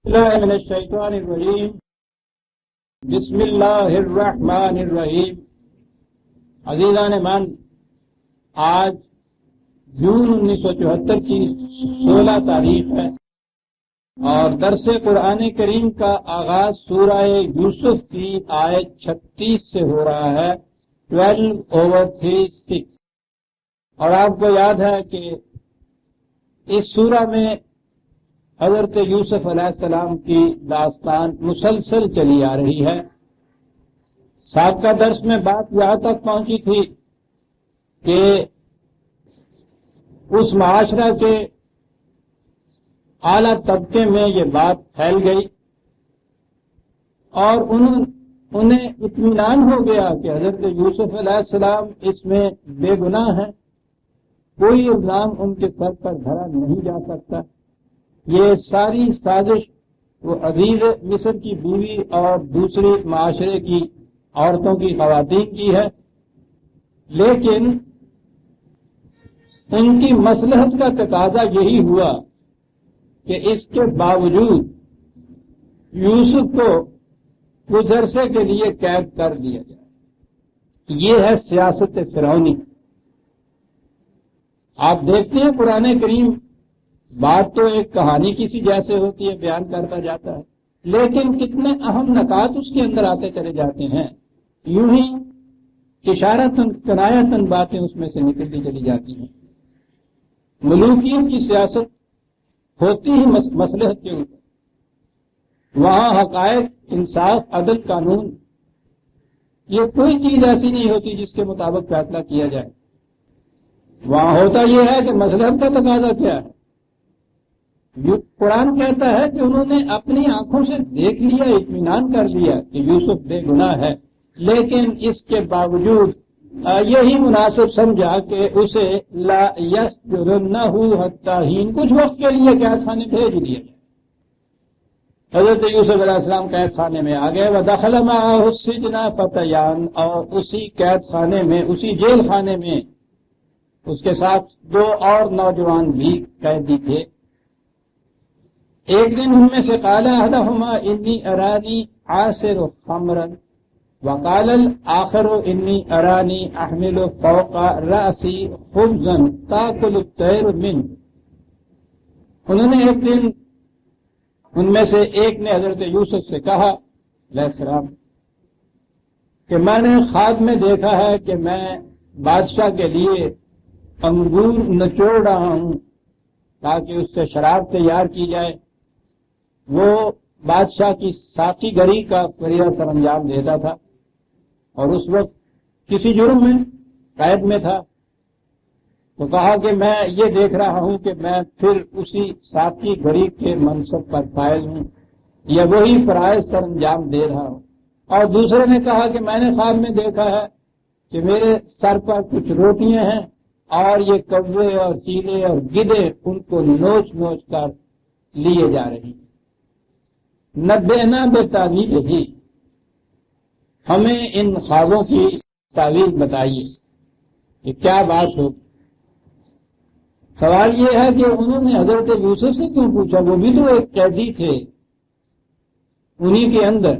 اللہ من الشیطان الرجیم بسم اللہ الرحمن الرحیم۔ عزیزان من، آج جون 1974 کی 16 تاریخ ہے اور درس قرآن کریم کا آغاز سورہ یوسف کی آیت 36 سے ہو رہا ہے، 12/3 اور آپ کو یاد ہے کہ اس سورہ میں حضرت یوسف علیہ السلام کی داستان مسلسل چلی آ رہی ہے۔ سابقہ درس میں بات یہاں تک پہنچی تھی کہ اس معاشرہ کے اعلیٰ طبقے میں یہ بات پھیل گئی اور انہیں اطمینان ہو گیا کہ حضرت یوسف علیہ السلام اس میں بے گناہ ہیں، کوئی الزام ان کے سر پر دھرا نہیں جا سکتا۔ یہ ساری سازش وہ عزیز مصر کی بیوی اور دوسری معاشرے کی عورتوں کی خواتین کی ہے، لیکن ان کی مصلحت کا تقاضا یہی ہوا کہ اس کے باوجود یوسف کو کچھ عرصے کے لیے قید کر دیا جائے۔ یہ ہے سیاست فرعونی۔ آپ دیکھتے ہیں قرآن کریم بات تو ایک کہانی کسی جیسے ہوتی ہے، بیان کرتا جاتا ہے، لیکن کتنے اہم نکات اس کے اندر آتے چلے جاتے ہیں، یوں ہی اشارتاً کنایتاً باتیں اس میں سے نکلتی چلی جاتی ہیں۔ ملوکیت کی سیاست ہوتی ہی مصلحت کے اوپر، وہاں حقائق، انصاف، عدل، قانون، یہ کوئی چیز ایسی نہیں ہوتی جس کے مطابق فیصلہ کیا جائے۔ وہاں ہوتا یہ ہے کہ مصلحت کا تقاضا کیا ہے۔ قرآن کہتا ہے کہ انہوں نے اپنی آنکھوں سے دیکھ لیا، اطمینان کر لیا کہ یوسف بے گناہ ہے، لیکن اس کے باوجود یہی مناسب سمجھا کہ اسے لا یسجننہ حتی حین، کچھ وقت کے لیے قید خانے بھیج دیا جائے۔ حضرت یوسف علیہ السلام قید خانے میں آ گئے، وَدَخَلَ مَعَهُ السِّجْنَ فَتَيَانِ، اور اسی قید خانے میں، اسی جیل خانے میں اس کے ساتھ دو اور نوجوان بھی قیدی تھے۔ ایک دن ان میں سے قال احدہما انی ارانی عاصر خمرا وقال الآخر انی ارانی احمل فوق رأسی خبزا تاکل الطیر منه۔ انہوں نے ایک دن ان میں سے ایک نے حضرت یوسف سے کہا علیہ السلام کہ میں نے خواب میں دیکھا ہے کہ میں بادشاہ کے لیے انگور نچوڑ رہا ہوں تاکہ اس سے شراب تیار کی جائے۔ وہ بادشاہ کی ساقی گری کا فریضہ سر انجام دیتا تھا اور اس وقت کسی جرم میں قید میں تھا، تو کہا کہ میں یہ دیکھ رہا ہوں کہ میں پھر اسی ساقی گری کے منصب پر فائز ہوں یا وہی فرائض سر انجام دے رہا ہوں۔ اور دوسرے نے کہا کہ میں نے خواب میں دیکھا ہے کہ میرے سر پر کچھ روٹیاں ہیں اور یہ کوے اور چیلے اور گدے ان کو نوچ نوچ کر لیے جا رہی ہیں۔ نبئنا بتاویلہ، ہمیں ان خوابوں کی تعویل بتائیے کہ کیا بات ہو۔ سوال یہ ہے کہ انہوں نے حضرت یوسف سے کیوں پوچھا؟ وہ بھی تو ایک قیدی تھے انہی کے اندر۔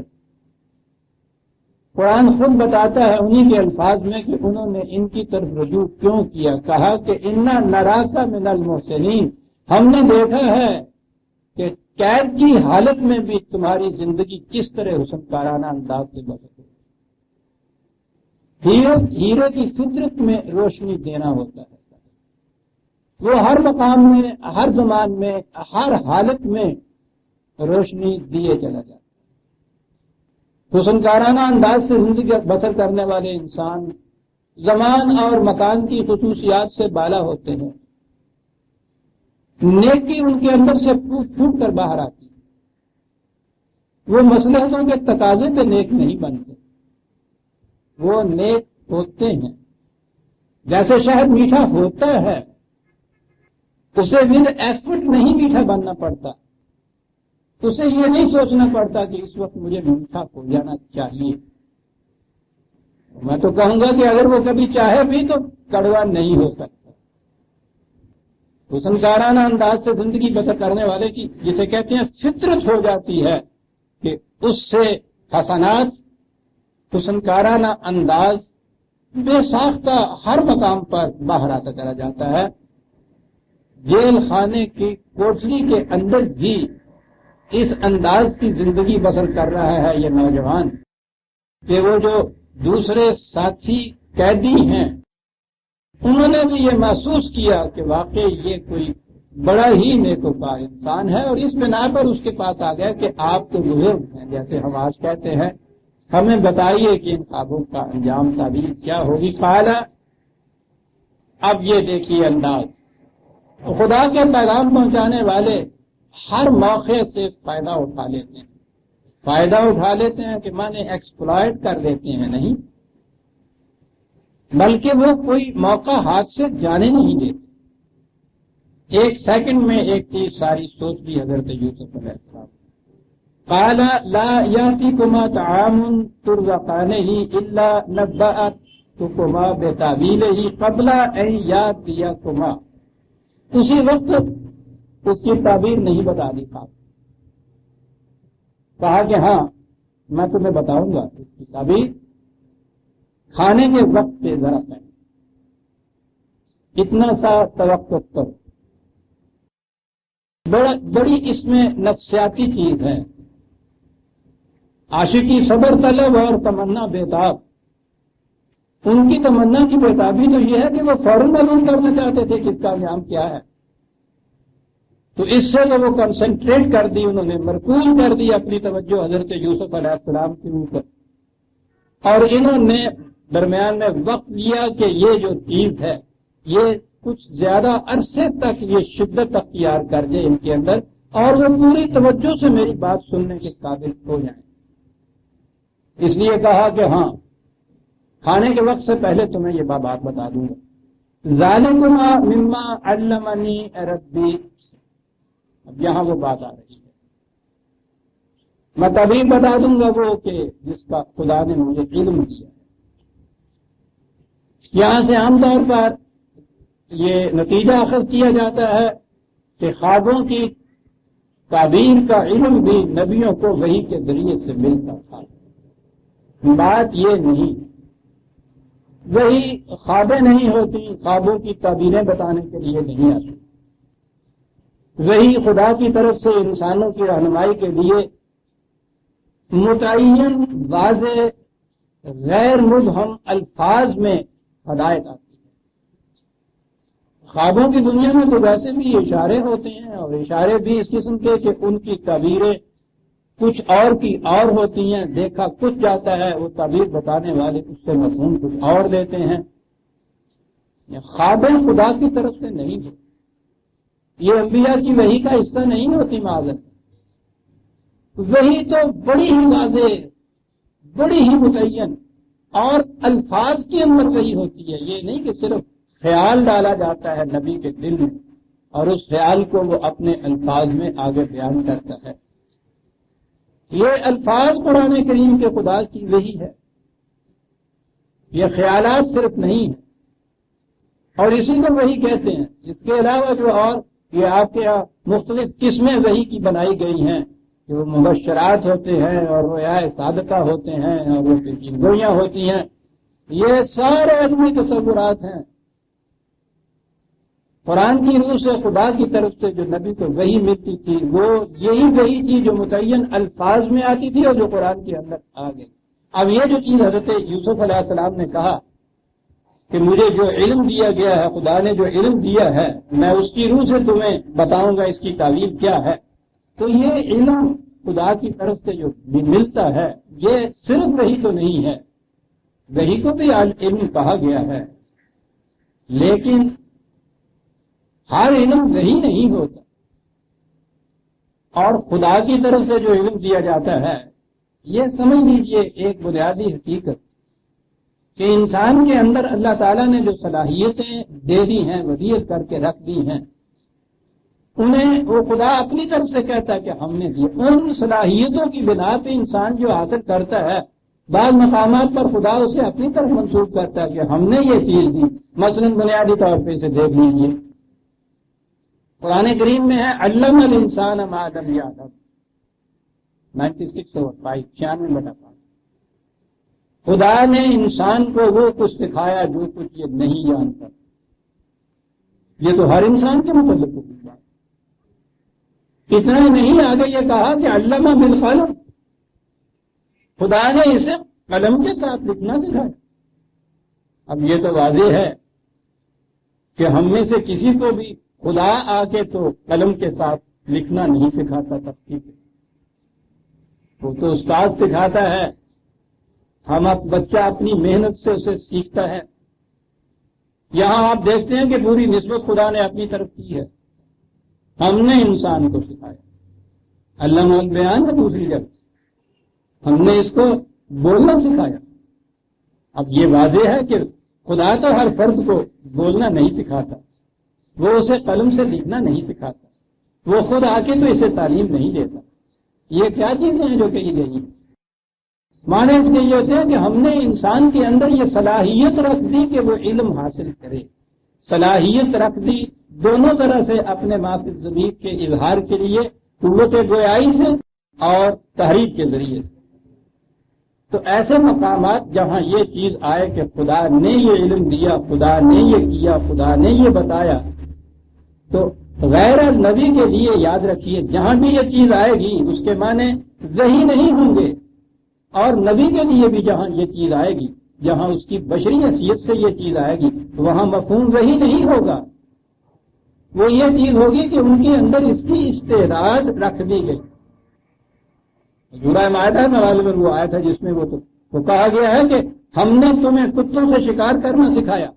قرآن خود بتاتا ہے انہی کے الفاظ میں کہ انہوں نے ان کی طرف رجوع کیوں کیا۔ کہا کہ انا نراک من المحسنین، ہم نے دیکھا ہے کہ قید کی حالت میں بھی تمہاری زندگی کس طرح حسن کارانہ انداز سے بسر ہے۔ ہیرے کی فطرت میں روشنی دینا ہوتا ہے، وہ ہر مقام میں، ہر زمان میں، ہر حالت میں روشنی دیے چلا جاتا ہے۔ حسن کارانہ انداز سے زندگی بسر کرنے والے انسان زمان اور مکان کی خصوصیات سے بالا ہوتے ہیں، نیکی ان کے اندر سے پھوٹ کر باہر آتی ہے۔ وہ مصلحتوں کے تقاضے پہ نیک نہیں بنتے، وہ نیک ہوتے ہیں۔ جیسے شہد میٹھا ہوتا ہے، اسے ود ایفرٹ نہیں میٹھا بننا پڑتا، اسے یہ نہیں سوچنا پڑتا کہ اس وقت مجھے میٹھا ہو جانا چاہیے۔ میں تو کہوں گا کہ اگر وہ کبھی چاہے بھی تو کڑوا نہیں ہو سکتا۔ حسنکارانہ انداز سے زندگی بسر کرنے والے کی جسے کہتے ہیں فطرت ہو جاتی ہے کہ اس سے حسنات، حسنکارانہ انداز بے ساختہ ہر مقام پر باہر آتا چلا جاتا ہے۔ جیل خانے کی کوٹری کے اندر بھی اس انداز کی زندگی بسر کر رہا ہے یہ نوجوان کہ وہ جو دوسرے ساتھی قیدی ہیں انہوں نے بھی یہ محسوس کیا کہ واقعی یہ کوئی بڑا ہی نیکوکار انسان ہے، اور اس بنا پر اس کے پاس آ گیا کہ آپ تو بزرگ ہیں، جیسے ہم آج کہتے ہیں، ہمیں بتائیے کہ ان خوابوں کا انجام تعبیر کیا ہوگی۔ قال، اب یہ دیکھیے انداز، خدا کے پیغام پہنچانے والے ہر موقع سے فائدہ اٹھا لیتے ہیں۔ فائدہ اٹھا لیتے ہیں کہ مانے ایکسپلائٹ کر دیتے ہیں نہیں، بلکہ وہ کوئی موقع ہاتھ سے جانے نہیں دیتے۔ ایک سیکنڈ میں ایک چیز ساری سوچ لی حضرت یوسف علیہ السلام۔ قال لا یاتیکما طعام ترزقانہ الا نبأتکما بتاویلہ قبل ان یاتیکما۔ اسی وقت اس کی تعبیر نہیں بتا دی خواب، کہا کہ ہاں میں تمہیں بتاؤں گا اس کی تعبیر کھانے کے وقت سے ذرا پہلے، اتنا سا توقف کرو۔ بڑی اس میں نفسیاتی چیز ہے، عاشقی صبر طلب اور تمنا بیتاب۔ ان کی تمنا کی بیتابی تو یہ ہے کہ وہ فوراً معلوم کرنا چاہتے تھے کہ اس کا انجام کیا ہے، تو اس سے وہ کنسنٹریٹ کر دی، انہوں نے مرکوز کر دی اپنی توجہ حضرت یوسف علیہ السلام کے اوپر، اور انہوں نے درمیان میں وقت لیا کہ یہ جو چیز ہے یہ کچھ زیادہ عرصے تک یہ شدت اختیار کر جائے ان کے اندر، اور وہ پوری توجہ سے میری بات سننے کے قابل ہو جائیں۔ اس لیے کہا کہ ہاں کھانے کے وقت سے پہلے تمہیں یہ بات بتا دوں گا۔ ذالکما مما علمنی ربی، اب یہاں وہ بات آ رہی ہے، میں تبھی بتا دوں گا وہ کہ جس کا خدا نے مجھے علم دیا۔ یہاں سے عام طور پر یہ نتیجہ اخذ کیا جاتا ہے کہ خوابوں کی تعبیر کا علم بھی نبیوں کو وحی کے ذریعے سے ملتا تھا۔ بات یہ نہیں، وہی خوابیں نہیں ہوتی، خوابوں کی تعبیریں بتانے کے لیے نہیں آتی، وہی خدا کی طرف سے انسانوں کی رہنمائی کے لیے متعین واضح غیر مبہم الفاظ میں ہدایت آتی ہے۔ خوابوں کی دنیا میں تو ویسے بھی اشارے ہوتے ہیں، اور اشارے بھی اس قسم کے کہ ان کی تعبیریں کچھ اور کی اور ہوتی ہیں، دیکھا کچھ جاتا ہے، وہ تعبیر بتانے والے اس سے مفہوم کچھ اور دیتے ہیں۔ خوابیں خدا کی طرف سے نہیں ہوتی، یہ انبیاء کی وحی کا حصہ نہیں ہوتی معاذ۔ وحی تو بڑی ہی واضح، بڑی ہی متعین اور الفاظ کے اندر وحی ہوتی ہے، یہ نہیں کہ صرف خیال ڈالا جاتا ہے نبی کے دل میں اور اس خیال کو وہ اپنے الفاظ میں آگے بیان کرتا ہے۔ یہ الفاظ قرآن کریم کے خدا کی وحی ہے، یہ خیالات صرف نہیں ہیں، اور اسی کو وحی کہتے ہیں۔ اس کے علاوہ جو اور یہ آپ کے یہاں مختلف قسمیں وحی کی بنائی گئی ہیں، کہ وہ مبشرات ہوتے ہیں اور رویا صادقہ ہوتے ہیں اور وہ گوئیاں ہوتی ہیں، یہ سارے علمی تصورات ہیں۔ قرآن کی روح سے خدا کی طرف سے جو نبی کو وحی ملتی تھی وہ یہی وحی تھی جو متعین الفاظ میں آتی تھی اور جو قرآن کے اندر آ گئی۔ اب یہ جو چیز حضرت یوسف علیہ السلام نے کہا کہ مجھے جو علم دیا گیا ہے، خدا نے جو علم دیا ہے، میں اس کی روح سے تمہیں بتاؤں گا اس کی تعبیر کیا ہے، تو یہ علم خدا کی طرف سے جو ملتا ہے یہ صرف وحی تو نہیں ہے، وحی کو بھی علم کہا گیا ہے، لیکن ہر علم وحی نہیں ہوتا، اور خدا کی طرف سے جو علم دیا جاتا ہے یہ سمجھ لیجئے ایک بنیادی حقیقت کہ انسان کے اندر اللہ تعالیٰ نے جو صلاحیتیں دے دی ہیں، ودیعت کر کے رکھ دی ہیں، انہیں وہ خدا اپنی طرف سے کہتا ہے کہ ہم نے دی۔ ان صلاحیتوں کی بنا پہ انسان جو حاصل کرتا ہے، بعض مقامات پر خدا اسے اپنی طرف منسوخ کرتا ہے کہ ہم نے یہ چیز دی، مثلا بنیادی طور پہ اسے دیکھ لیجیے قرآن کریم میں ہے علم الانسان ما لم یعلم 96/5 96/5 خدا نے انسان کو وہ کچھ سکھایا جو کچھ یہ نہیں جانتا. یہ تو ہر انسان کے متعلق ہوگا. اتنا ہی نہیں، آگے یہ کہا کہ علمہ بالقلم، خدا نے اسے قلم کے ساتھ لکھنا سکھایا. اب یہ تو واضح ہے کہ ہم میں سے کسی کو بھی خدا آ کے تو قلم کے ساتھ لکھنا نہیں سکھاتا. تب وہ تو استاد سکھاتا ہے، ہم بچہ اپنی محنت سے اسے سیکھتا ہے. یہاں آپ دیکھتے ہیں کہ پوری نسبت خدا نے اپنی طرف کی ہے، ہم نے انسان کو سکھایا. علامہ البیان ہے دوسری جگہ، ہم نے اس کو بولنا سکھایا. اب یہ واضح ہے کہ خدا تو ہر فرد کو بولنا نہیں سکھاتا، وہ اسے قلم سے لکھنا نہیں سکھاتا، وہ خود آ کے تو اسے تعلیم نہیں دیتا. یہ کیا چیزیں ہیں جو کہی گئی ہیں؟ معنی اس کے یہ ہوتے ہیں کہ ہم نے انسان کے اندر یہ صلاحیت رکھ دی کہ وہ علم حاصل کرے، صلاحیت رکھ دی دونوں طرح سے اپنے معافی ضمیر کے اظہار کے لیے، قوت گویائی سے اور تحریک کے ذریعے سے. تو ایسے مقامات جہاں یہ چیز آئے کہ خدا نے یہ علم دیا، خدا نے یہ کیا، خدا نے یہ بتایا، تو غیر نبی کے لیے یاد رکھیے جہاں بھی یہ چیز آئے گی اس کے معنی وحی نہیں ہوں گے، اور نبی کے لیے بھی جہاں یہ چیز آئے گی، جہاں اس کی بشری حیثیت سے یہ چیز آئے گی، وہاں مفہوم وحی نہیں ہوگا. وہ یہ چیز ہوگی کہ ان کے اندر اس کی استعداد رکھ دی گئی. سورہ مائدہ میں غالباً وہ آیت ہے جس میں وہ کہا گیا ہے کہ ہم نے تمہیں کتوں سے شکار کرنا سکھایا.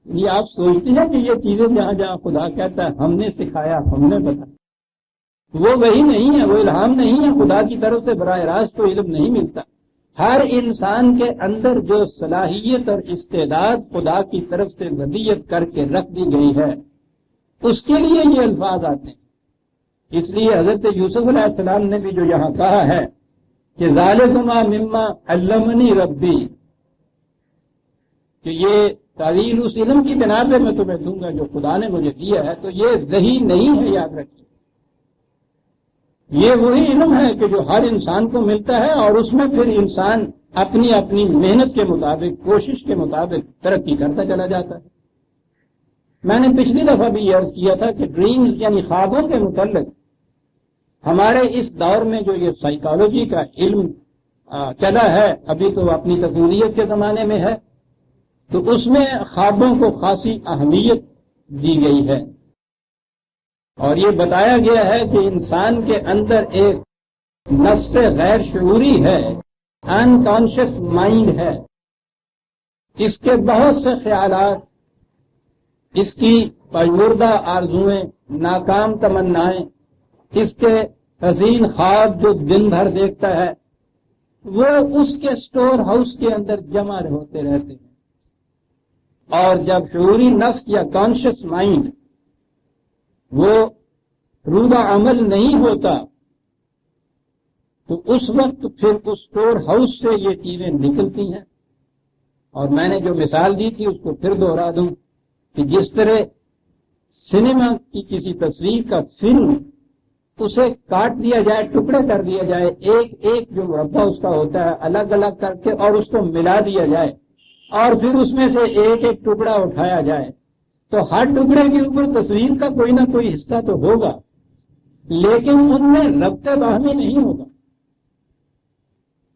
یہ آپ سوچتے ہیں کہ یہ چیزیں جہاں جہاں خدا کہتا ہے ہم نے سکھایا، ہم نے بتایا، وہ وہی نہیں ہے، وہ الہام نہیں ہے. خدا کی طرف سے براہ راست تو علم نہیں ملتا. ہر انسان کے اندر جو صلاحیت اور استعداد خدا کی طرف سے ودیت کر کے رکھ دی گئی ہے اس کے لیے یہ الفاظ آتے ہیں. اس لیے حضرت یوسف علیہ السلام نے بھی جو یہاں کہا ہے کہ ذالکما مما علمنی ربی، کہ یہ تعویل اس علم کی بنا پہ میں تمہیں دوں گا جو خدا نے مجھے دیا ہے، تو یہ وحی نہیں ہے، یاد رکھیے. یہ وہی علم ہے کہ جو ہر انسان کو ملتا ہے، اور اس میں پھر انسان اپنی اپنی محنت کے مطابق، کوشش کے مطابق ترقی کرتا چلا جاتا ہے. میں نے پچھلی دفعہ بھی یہ عرض کیا تھا کہ ڈریمز یعنی خوابوں کے متعلق ہمارے اس دور میں جو یہ سائیکالوجی کا علم چلا ہے، ابھی تو اپنی تکوینیت کے زمانے میں ہے، تو اس میں خوابوں کو خاصی اہمیت دی گئی ہے. اور یہ بتایا گیا ہے کہ انسان کے اندر ایک نفس غیر شعوری ہے، انکانشس مائنڈ ہے. اس کے بہت سے خیالات، اس کی پژمردہ آرزوئیں، ناکام تمنائیں، اس کے حسین خواب جو دن بھر دیکھتا ہے، وہ اس کے سٹور ہاؤس کے اندر جمع ہوتے رہتے ہیں. اور جب شعوری نفس یا کانشس مائنڈ وہ روبہ عمل نہیں ہوتا تو اس وقت پھر اس سٹور ہاؤس سے یہ چیزیں نکلتی ہیں. اور میں نے جو مثال دی تھی اس کو پھر دوہرا دوں کہ جس طرح سنیما کی کسی تصویر کا فلم اسے کاٹ دیا جائے، ٹکڑے کر دیا جائے، ایک ایک جو مربع اس کا ہوتا ہے الگ الگ کر کے اور اس کو ملا دیا جائے، اور پھر اس میں سے ایک ایک ٹکڑا اٹھایا جائے، تو ہر ٹکڑے کے اوپر تصویر کا کوئی نہ کوئی حصہ تو ہوگا، لیکن ان میں ربط باہمی نہیں ہوگا.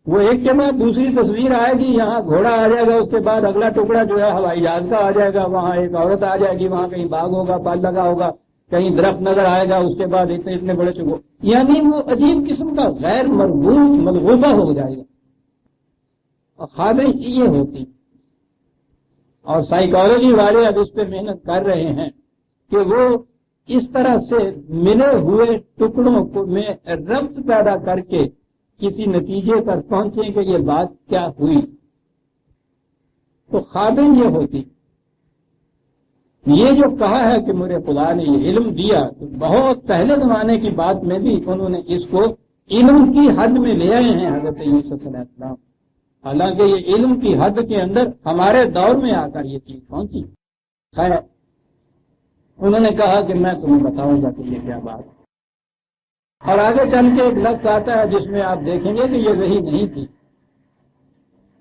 وہ ایک کے بعد دوسری تصویر آئے گی، یہاں گھوڑا آ جائے گا، اس کے بعد اگلا ٹکڑا جو ہے ہوائی جہاز کا آ جائے گا، وہاں ایک عورت آ جائے گی، وہاں کہیں باغ ہوگا، پل لگا ہوگا، کہیں درخت نظر آئے گا، اس کے بعد اتنے اتنے بڑے چکو، یعنی وہ عجیب قسم کا غیر مربوط ملغوبہ ہو جائے گا. اور خوابیں یہ ہوتی، اور سائیکالوجی والے اب اس پہ محنت کر رہے ہیں کہ وہ اس طرح سے ملے ہوئے ٹکڑوں کو میں ربط پیدا کر کے کسی نتیجے پر پہنچیں کہ یہ بات کیا ہوئی. تو خوابیں یہ ہوتی. یہ جو کہا ہے کہ میرے خدا نے یہ علم دیا، تو بہت پہلے زمانے کی بات میں بھی انہوں نے اس کو علم کی حد میں لے آئے ہیں حضرت یوسف علیہ السلام. حالانکہ یہ علم کی حد کے اندر ہمارے دور میں آ کر یہ چیز پہنچی. خیر، انہوں نے کہا کہ میں تمہیں بتاؤں گا کہ یہ کیا بات ہے، اور آگے چل کے ایک لفظ آتا ہے جس میں آپ دیکھیں گے کہ یہ وحی نہیں تھی۔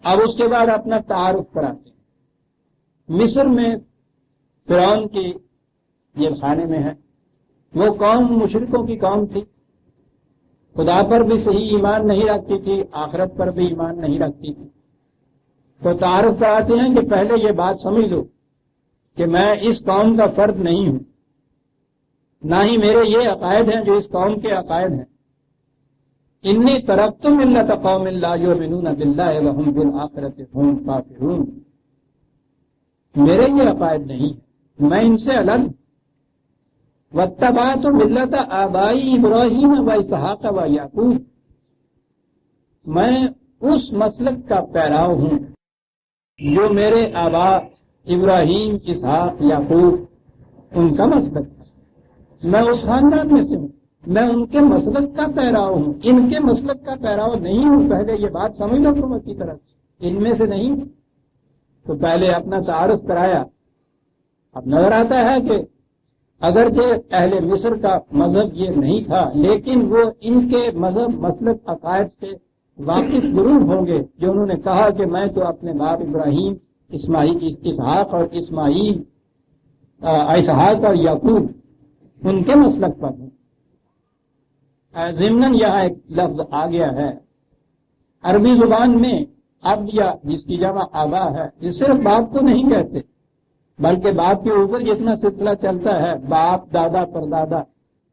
اب اس کے بعد اپنا تعارف کراتے ہیں۔ مصر میں فرعون کی یہ خانے میں ہے، وہ قوم مشرکوں کی قوم تھی، خدا پر بھی صحیح ایمان نہیں رکھتی تھی، آخرت پر بھی ایمان نہیں رکھتی تھی۔ تو تعارف کراتے ہیں کہ پہلے یہ بات سمجھ لو کہ میں اس قوم کا فرد نہیں ہوں، نہ ہی میرے یہ عقائد ہیں جو اس قوم کے عقائد ہیں۔ انی ترکت ملت قوم لا یؤمنون باللہ وهم بالآخرۃ هم کافرون، میرے یہ عقائد نہیں ہے، میں ان سے الگ ہوں۔ واتبعت ملت آبائی ابراہیم و اسحاق و یعقوب، میں اس مسلک کا پیراو ہوں جو میرے آبا ابراہیم، اسحاق، یعقوب ان کا مسلک ہے، میں اس خاندان میں سے ہوں، میں ان کے مسلک کا پیراو ہوں، ان کے مسلک کا پیراو نہیں ہوں۔ پہلے یہ بات سمجھ لو تم اچھی طرح سے، ان میں سے نہیں ہوں۔ تو پہلے اپنا تعارف کرایا۔ اب نظر آتا ہے کہ اگرچہ اہل مصر کا مذہب یہ نہیں تھا، لیکن وہ ان کے مذہب، مسلک، عقائد سے واقف ضرور ہوں گے، جو انہوں نے کہا کہ میں تو اپنے باپ ابراہیم، اسحاق اور اسحاق اور یعقوب ان کے مسلک پر ہوں۔ ضمناً یہاں ایک لفظ آ گیا ہے عربی زبان میں، اب یا جس کی جمع آبا ہے، یہ صرف باپ کو نہیں کہتے، بلکہ باپ کے اوپر جتنا سلسلہ چلتا ہے، باپ، دادا، پردادا،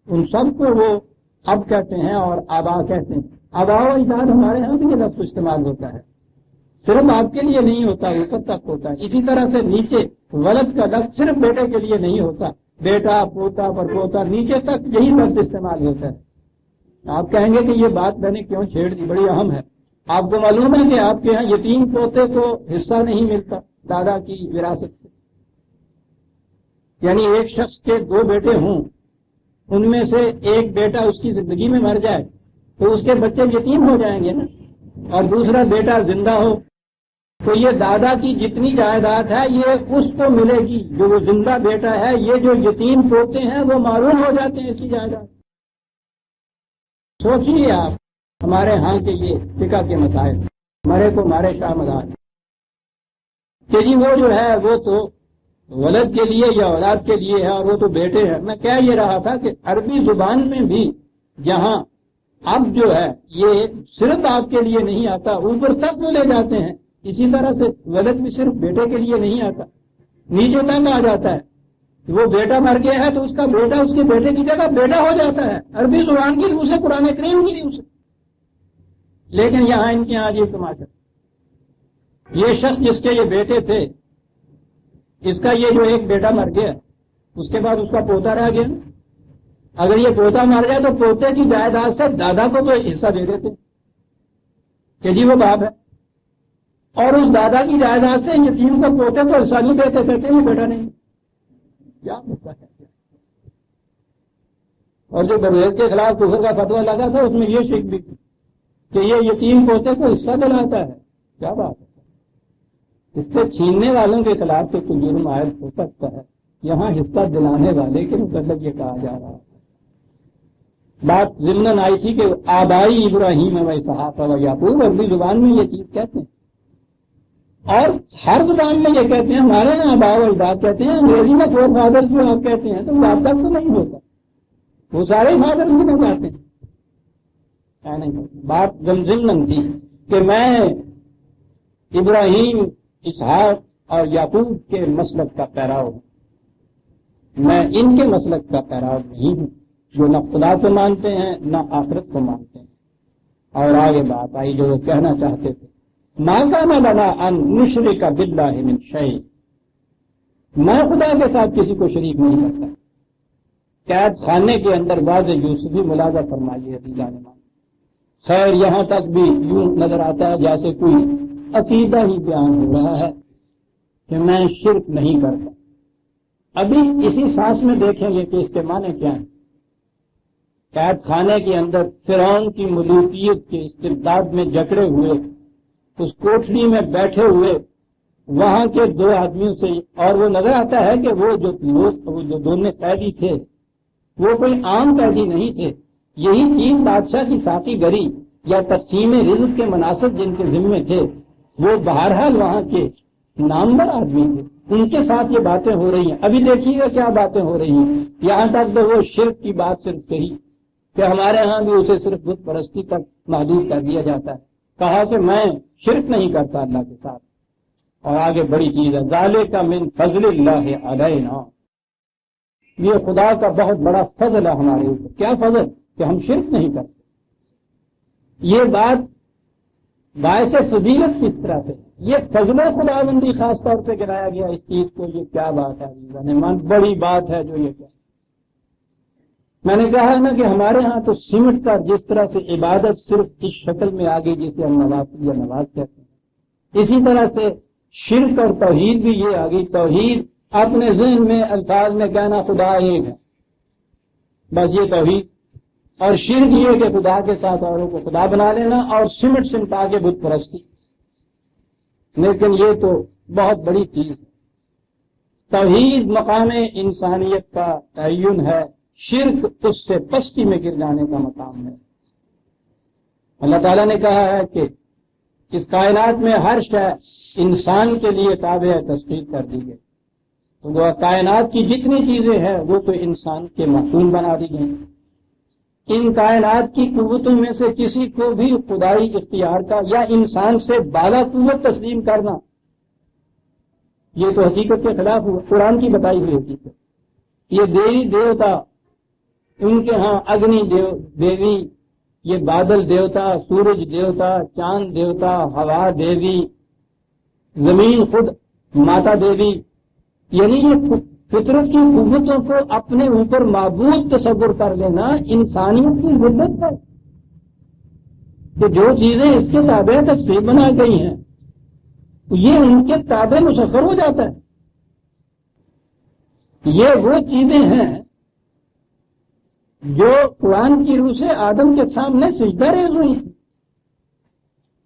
ان سب کو وہ اب کہتے ہیں اور آبا کہتے ہیں۔ آبا و اجداد ہمارے ہاں بھی یہ لفظ استعمال ہوتا ہے، صرف آپ کے لیے نہیں ہوتا، اوپر تک ہوتا ہے۔ اسی طرح سے نیچے ولد کا لفظ صرف بیٹے کے لیے نہیں ہوتا، بیٹا، پوتا، پرپوتا، نیچے تک یہی لفظ استعمال ہوتا ہے۔ آپ کہیں گے کہ یہ بات میں نے کیوں چھیڑ دی، بڑی اہم ہے۔ آپ کو معلوم ہے کہ آپ کے ہاں یتیم پوتے کو حصہ نہیں ملتا دادا کی وراثت سے، یعنی ایک شخص کے دو بیٹے ہوں، ان میں سے ایک بیٹا اس کی زندگی میں مر جائے تو اس کے بچے یتیم ہو جائیں گے نا، اور دوسرا بیٹا زندہ ہو تو یہ دادا کی جتنی جائیداد ہے یہ اس کو ملے گی جو وہ زندہ بیٹا ہے۔ یہ جو یتیم پوتے ہیں وہ معروم ہو جاتے ہیں اس کی جائیداد۔ سوچیے آپ، ہمارے ہاں کے یہ فقہ کے مسائل، مرے کو مارے شاہ مدار، کہ جی وہ جو ہے وہ تو ولد کے لیے یا اولاد کے لیے ہے اور وہ تو بیٹے ہیں۔ میں کہہ یہ رہا تھا کہ عربی زبان میں بھی یہاں اب جو ہے یہ صرف آپ کے لیے نہیں آتا، اوپر تک وہ لے جاتے ہیں۔ اسی طرح سے ولد بھی صرف بیٹے کے لیے نہیں آتا، نیچے تک آ جاتا ہے۔ وہ بیٹا مر گیا ہے تو اس کا بیٹا اس کے بیٹے کی جگہ بیٹا ہو جاتا ہے، عربی زبان کی روح سے، قرآن کریم کی روح سے۔ لیکن یہاں ان کے یہاں عجیب تماشا، یہ شخص جس کے یہ بیٹے تھے، اس کا یہ جو ایک بیٹا مر گیا، اس کے بعد اس کا پوتا رہ گیا۔ اگر یہ پوتا مر جائے تو پوتے کی جائیداد سے دادا کو تو حصہ دے دیتے کہ جی وہ باپ ہے، اور اس دادا کی جائیداد سے یتیم کو پوتے کو حصہ نہیں دیتے، کہتے یہ بیٹا نہیں۔ کیا مسئلہ ہے؟ اور جو برویز کے خلاف کفر کا فتویٰ لگا تھا اس میں یہ شک بھی تھی کہ یہ یتیم پوتے کو حصہ دلاتا ہے۔ کیا بات ہے؟ اس سے چھیننے والوں کے خلاف تو کوئی جرم عائد ہو سکتا ہے، یہاں حصہ دلانے والے کے متعلق یہ کہا جا رہا ہے۔ بات ضمناً آئی تھی کہ آبائی ابراہیم و اسحاق و یعقوب، عربی زبان میں یہ چیز کہتے ہیں اور ہر زبان میں یہ کہتے ہیں۔ ہمارے یہاں آبا و اجداد کہتے ہیں، انگریزی میں فور فادرز جو آپ کہتے ہیں تو باپ تک تو نہیں ہوتا، وہ سارے فادرز بھی نہیں کہتے ہیں۔ نہیں، بات ضمناً تھی کہ میں ابراہیم، اسحاق اور یعقوب کے مسلک کا پیراو ہوں، میں ان کے مسلک کا پیراو نہیں ہوں جو نہ خدا کو مانتے ہیں نہ آخرت کو مانتے ہیں۔ اور آگے بات آئی جو وہ کہنا چاہتے تھے، ما کان لنا ان نشرک باللہ من شیء، میں خدا کے ساتھ کسی کو شریک نہیں کرتا۔ قید خانے کے اندر واضح یوسفی ملاحظہ فرمائیے عزیزان مان۔ خیر یہاں تک بھی یوں نظر آتا ہے جیسے کوئی عقیدہ ہی بیان ہو رہا ہے کہ میں شرک نہیں کرتا۔ ابھی اسی سانس میں دیکھیں گے کہ اس کے معنی کیا ہیں۔ قید خانے کے اندر فرعون کی ملوکیت کے استبداد میں جکڑے ہوئے، اس کوٹھری میں بیٹھے ہوئے وہاں کے دو آدمیوں سے، اور وہ نظر آتا ہے کہ وہ جو دونوں قیدی تھے وہ کوئی عام قیدی نہیں تھے. یہی چیز بادشاہ کی ساقی گری یا تقسیم رزق کے مناسب جن کے ذمے تھے وہ بہرحال وہاں کے نامور آدمی تھے. ان کے ساتھ یہ باتیں ہو رہی ہیں. ابھی دیکھیے گا کیا باتیں ہو رہی ہیں. یہاں تک تو وہ شرک کی بات صرف کہی کہ ہمارے ہاں بھی اسے صرف بت پرستی تک محدود کر دیا جاتا ہے. کہا کہ میں شرک نہیں کرتا اللہ کے ساتھ. اور آگے بڑی چیز ہے، ذالک من فضل اللہ علینا، یہ خدا کا بہت بڑا فضل ہے ہمارے اوپر. کیا فضل؟ کہ ہم شرک نہیں کرتے. یہ بات باعث فضیلت کس طرح سے، یہ فضل خداوندی خاص طور پہ گرایا گیا اس چیز کو. یہ کیا بات ہے عزیزان، بڑی بات ہے جو یہ کیا. میں نے کہا ہے نا کہ ہمارے ہاں تو سمٹ کر جس طرح سے عبادت صرف اس شکل میں آ گئی جسے ہم نماز کہتے ہیں، اسی طرح سے شرک اور توحید بھی یہ آ گئی. توحید اپنے ذہن میں الفاظ میں کہنا خدا ایک ہے، بس یہ توحید. اور شرک یہ کہ خدا کے ساتھ اوروں کو خدا بنا لینا اور سمٹا کے بت پرستی. لیکن یہ تو بہت بڑی چیز ہے. توحید مقام انسانیت کا تعین ہے، شرک اس سے پستی میں گر جانے کا مقام ہے. اللہ تعالیٰ نے کہا ہے کہ اس کائنات میں ہر شے انسان کے لیے تابع تصدیق کر دی گئی. تو وہ کائنات کی جتنی چیزیں ہیں وہ تو انسان کے معصوم بنا دی گئی. ان کائنات کی قوتوں میں سے کسی کو بھی خدائی اختیار کا یا انسان سے بالا قوت تسلیم کرنا یہ تو حقیقت کے خلاف ہوا، قرآن کی بتائی ہوئی حقیقت. یہ دیوی دیوتا، ان کے ہاں اگنی دیوی، یہ بادل دیوتا، سورج دیوتا، چاند دیوتا، ہوا دیوی، زمین خود ماتا دیوی، یعنی یہ فطرت کی قوتوں کو اپنے اوپر معبود تصور کر لینا انسانیت کی ضرورت ہے کہ جو چیزیں اس کے تابع تصویر بنائی گئی ہیں یہ ان کے تابع مسخر ہو جاتا ہے. یہ وہ چیزیں ہیں جو قرآن کی روح سے آدم کے سامنے سجدہ ریز ہوئی تھی.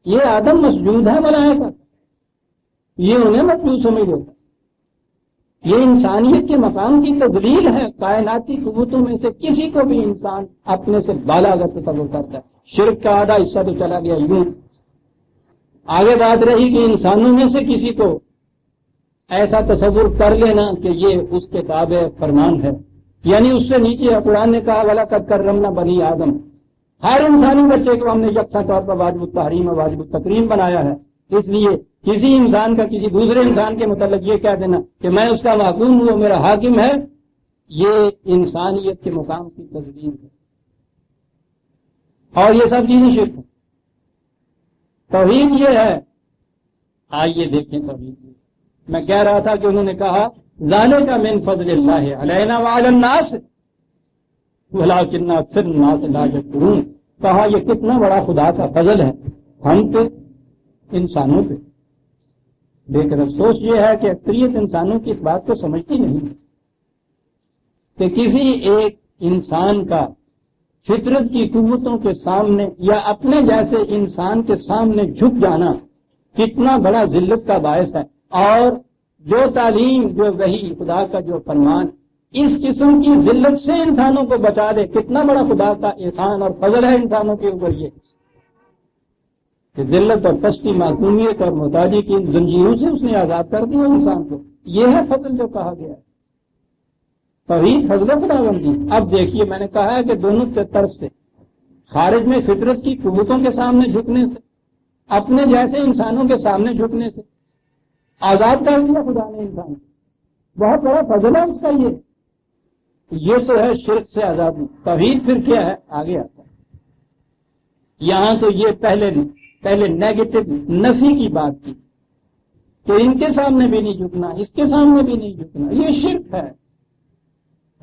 یہ آدم مسجود ہے ملائکہ، یہ انہیں مسجود سمجھ لیتا. یہ انسانیت کے مقام کی تدلیل ہے. کائناتی قوتوں میں سے کسی کو بھی انسان اپنے سے بالا اگر تصور کرتا ہے. شرک کا آدھا حصہ تو چلا گیا. یوں آگے بات رہی کہ انسانوں میں سے کسی کو ایسا تصور کر لینا کہ یہ اس کے تابع فرمان ہے، یعنی اس سے نیچے قرآن نے کہا وَلَقَدْ كَرَّمْنَا بَنِي آدم. ہر انسانی بچے کو ہم نے یکساں طور پر واجب التحریم اور واجب التکریم بنایا ہے. اس لیے کسی انسان کا کسی دوسرے انسان کے متعلق یہ کہہ دینا کہ میں اس کا محکوم ہوں، میرا حاکم ہے، یہ انسانیت کے مقام کی تجدید ہے. اور یہ سب چیزیں شرک ہیں. توحید یہ ہے. آئیے دیکھیں توحید. میں کہہ رہا تھا کہ انہوں نے کہا ذالک من فضل اللہ علینا وعلی الناس ولکن اکثر الناس لا یشکرون. کہا یہ کتنا بڑا خدا کا فضل ہے ہم پہ، انسانوں پہ. لیکن افسوس یہ ہے کہ اکثریت انسانوں کی اس بات کو سمجھتی نہیں کہ کسی ایک انسان کا فطرت کی قوتوں کے سامنے یا اپنے جیسے انسان کے سامنے جھک جانا کتنا بڑا ذلت کا باعث ہے. اور جو تعلیم، جو وحی، خدا کا جو فرمان اس قسم کی ذلت سے انسانوں کو بچا دے، کتنا بڑا خدا کا احسان اور فضل ہے انسانوں کے اوپر یہ کہ ذلت اور پستی، معصومیت اور محتاجی کی زنجیروں سے اس نے آزاد کر دیا انسان کو. یہ ہے فضل جو کہا گیا ہے. توحید فضل خداوندی. اب دیکھیے میں نے کہا ہے کہ دونوں طرف سے، خارج میں فطرت کی قوتوں کے سامنے جھکنے سے، اپنے جیسے انسانوں کے سامنے جھکنے سے آزاد کر دیا خدا نے انسان کو. بہت بڑا فضل ہے اس کا. یہ تو ہے شرک سے آزادی. توحید پھر کیا ہے آگے آتا ہے. یہاں تو یہ پہلے نیگیٹو نفی کی بات کی کہ ان کے سامنے بھی نہیں جھکنا، اس کے سامنے بھی نہیں جھکنا. یہ شرک ہے.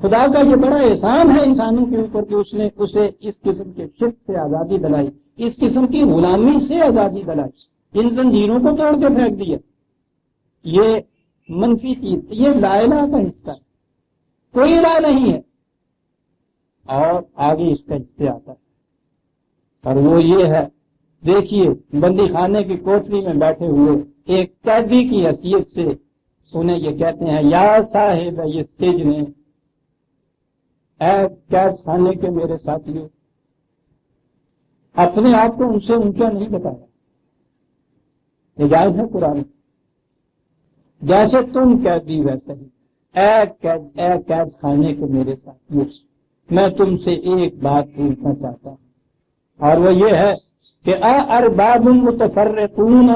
خدا کا یہ بڑا احسان ہے انسانوں کے اوپر کہ اس نے اسے اس قسم کے شرک سے آزادی دلائی، اس قسم کی غلامی سے آزادی دلائی، ان زنجیروں کو توڑ کے پھینک دیا. یہ منفی چیز، یہ لا الہ کا حصہ ہے. کوئی الہ نہیں ہے. اور آگے اس کا حصہ آتا ہے اور وہ یہ ہے دیکھیے بندی خانے کی کوٹری میں بیٹھے ہوئے ایک قیدی کی حیثیت سے انہیں یہ کہتے ہیں یا صاحب یہ سجن، اے قید خانے کے میرے ساتھیوں، اپنے آپ کو ان سے اونچا نہیں بتایا، اجازت ہے قرآن، جیسے تم قیدی ویسے ہی، اے قید خانے کے میرے ساتھیوں، میں تم سے ایک بات پوچھنا چاہتا ہوں، اور وہ یہ ہے کہ ارباب متفرقون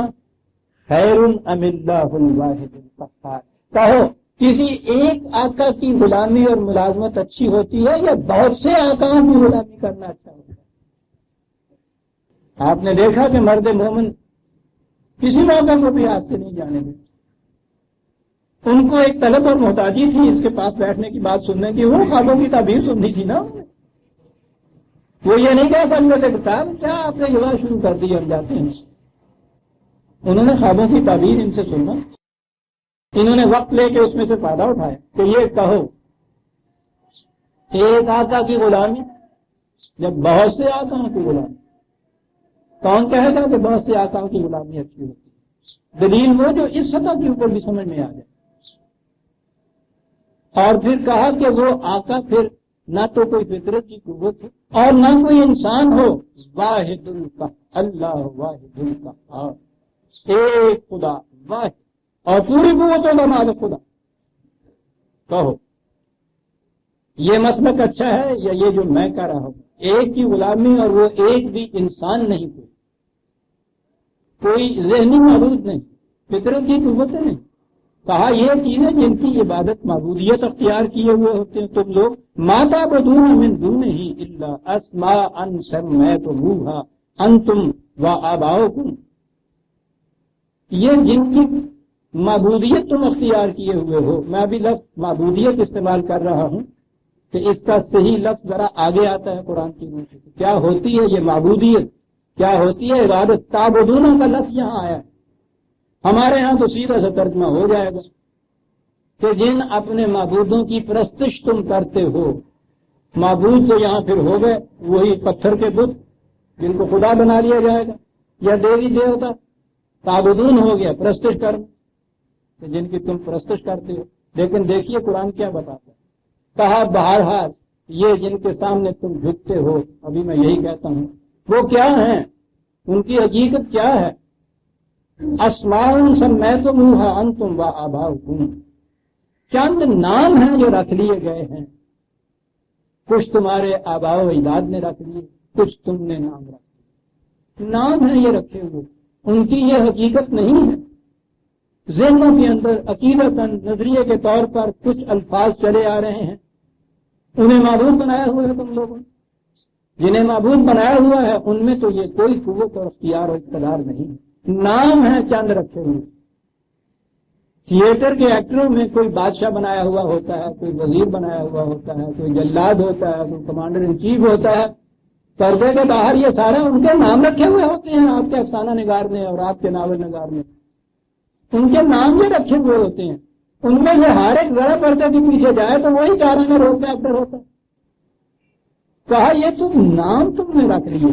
خیر ام اللہ الواحد القہار، کہو کسی ایک آقا کی غلامی اور ملازمت اچھی ہوتی ہے یا بہت سے آقاؤں کی غلامی کرنا اچھا ہوتا ہے؟ آپ نے دیکھا کہ مرد مومن کسی موقع کو بھی ہاتھ سے نہیں جانے دیتے، ان کو ایک طلب اور محتاجی تھی اس کے پاس بیٹھنے کی بات سننے کی، وہ خوابوں کی تعبیر سننی تھی نا، وہ یہ نہیں کہہ سکتے تھے کتاب کیا آپ نے یہ شروع کر دی، ہم جاتے ہیں۔ انہوں نے خوابوں کی تعبیر ان سے سننا، انہوں نے وقت لے کے اس میں سے فائدہ اٹھایا کہ یہ کہو ایک آقا کی غلامی جب بہت سے آقاؤں کی غلامی، کون کہے گا کہ بہت سے آقاؤں کی غلامی اچھی ہوتی ہے؟ دلیل وہ جو اس سطح کے اوپر بھی سمجھ میں آ جائے۔ اور پھر کہا کہ وہ آقا پھر نہ تو کوئی فطرت کی قوت ہو اور نہ کوئی انسان ہو، واحد کا اللہ واحد کا ایک خدا واحد اور پوری قوتوں کا مالک خدا۔ کہو یہ مسلک اچھا ہے یا یہ جو میں کہہ رہا ہوں، ایک کی غلامی اور وہ ایک بھی انسان نہیں، کوئی ذہنی معبود نہیں، فطرت کی قوتیں نہیں۔ کہا یہ چیزیں جن کی عبادت معبودیت اختیار کیے ہوئے ہوتے ہیں تم لوگ، ما تعبدون من دونہ الا اسماء سمیتموها انتم وآباؤکم، یہ جن کی معبودیت تم اختیار کیے ہوئے ہو، میں ابھی لفظ معبودیت استعمال کر رہا ہوں کہ اس کا صحیح لفظ ذرا آگے آتا ہے قرآن کی روح سے، کیا ہوتی ہے یہ معبودیت، کیا ہوتی ہے عبادت۔ تعبدون کا لفظ یہاں آیا ہے، ہمارے ہاں تو سیدھا سا ترجمہ ہو جائے گا کہ جن اپنے معبودوں کی پرستش تم کرتے ہو۔ معبود تو یہاں پھر ہو گئے وہی پتھر کے بت جن کو خدا بنا لیا جائے گا، یا دیوی دیوتا۔ تعبدون ہو گیا پرستش کرنا، جن کی تم پرستش کرتے ہو۔ لیکن دیکھیے قرآن کیا بتاتا ہے، کہا بہرحال یہ جن کے سامنے تم جھکتے ہو، ابھی میں یہی کہتا ہوں، وہ کیا ہیں، ان کی حقیقت کیا ہے؟ اسماء سمیتموها انتم وآباؤکم، چند نام ہیں جو رکھ لیے گئے ہیں، کچھ تمہارے آباء و اجداد نے رکھ لیے، کچھ تم نے نام رکھ لیے، نام ہیں یہ رکھے ہوئے، ان کی یہ حقیقت نہیں ہے۔ ذہنوں کے اندر عقیدتاً نظریے کے طور پر کچھ الفاظ چلے آ رہے ہیں، انہیں معبود بنایا ہوا ہے تم لوگوں نے، جنہیں معبود بنایا ہوا ہے ان میں تو یہ کوئی قوت اور اختیار اور اقتدار نہیں ہے، نام ہے چند رکھے ہوئے۔ تھیٹر کے ایکٹروں میں کوئی بادشاہ بنایا ہوا ہوتا ہے، کوئی وزیر بنایا ہوا ہوتا ہے، کوئی جلاد ہوتا ہے، کوئی کمانڈر ان چیف ہوتا ہے، پردے کے باہر یہ سارا ان کے نام رکھے ہوئے ہوتے ہیں، آپ کے افسانہ نگار نے اور آپ کے ناول نگار نے ان کے نام یہ رکھے ہوئے ہوتے ہیں، ان میں سے ہر ایک ذرا پردے کے پیچھے جائے تو وہی 4 میں روڈ پہ ایکٹر ہوتا ہے۔ کہا یہ تم نام تم نے رکھ لیے،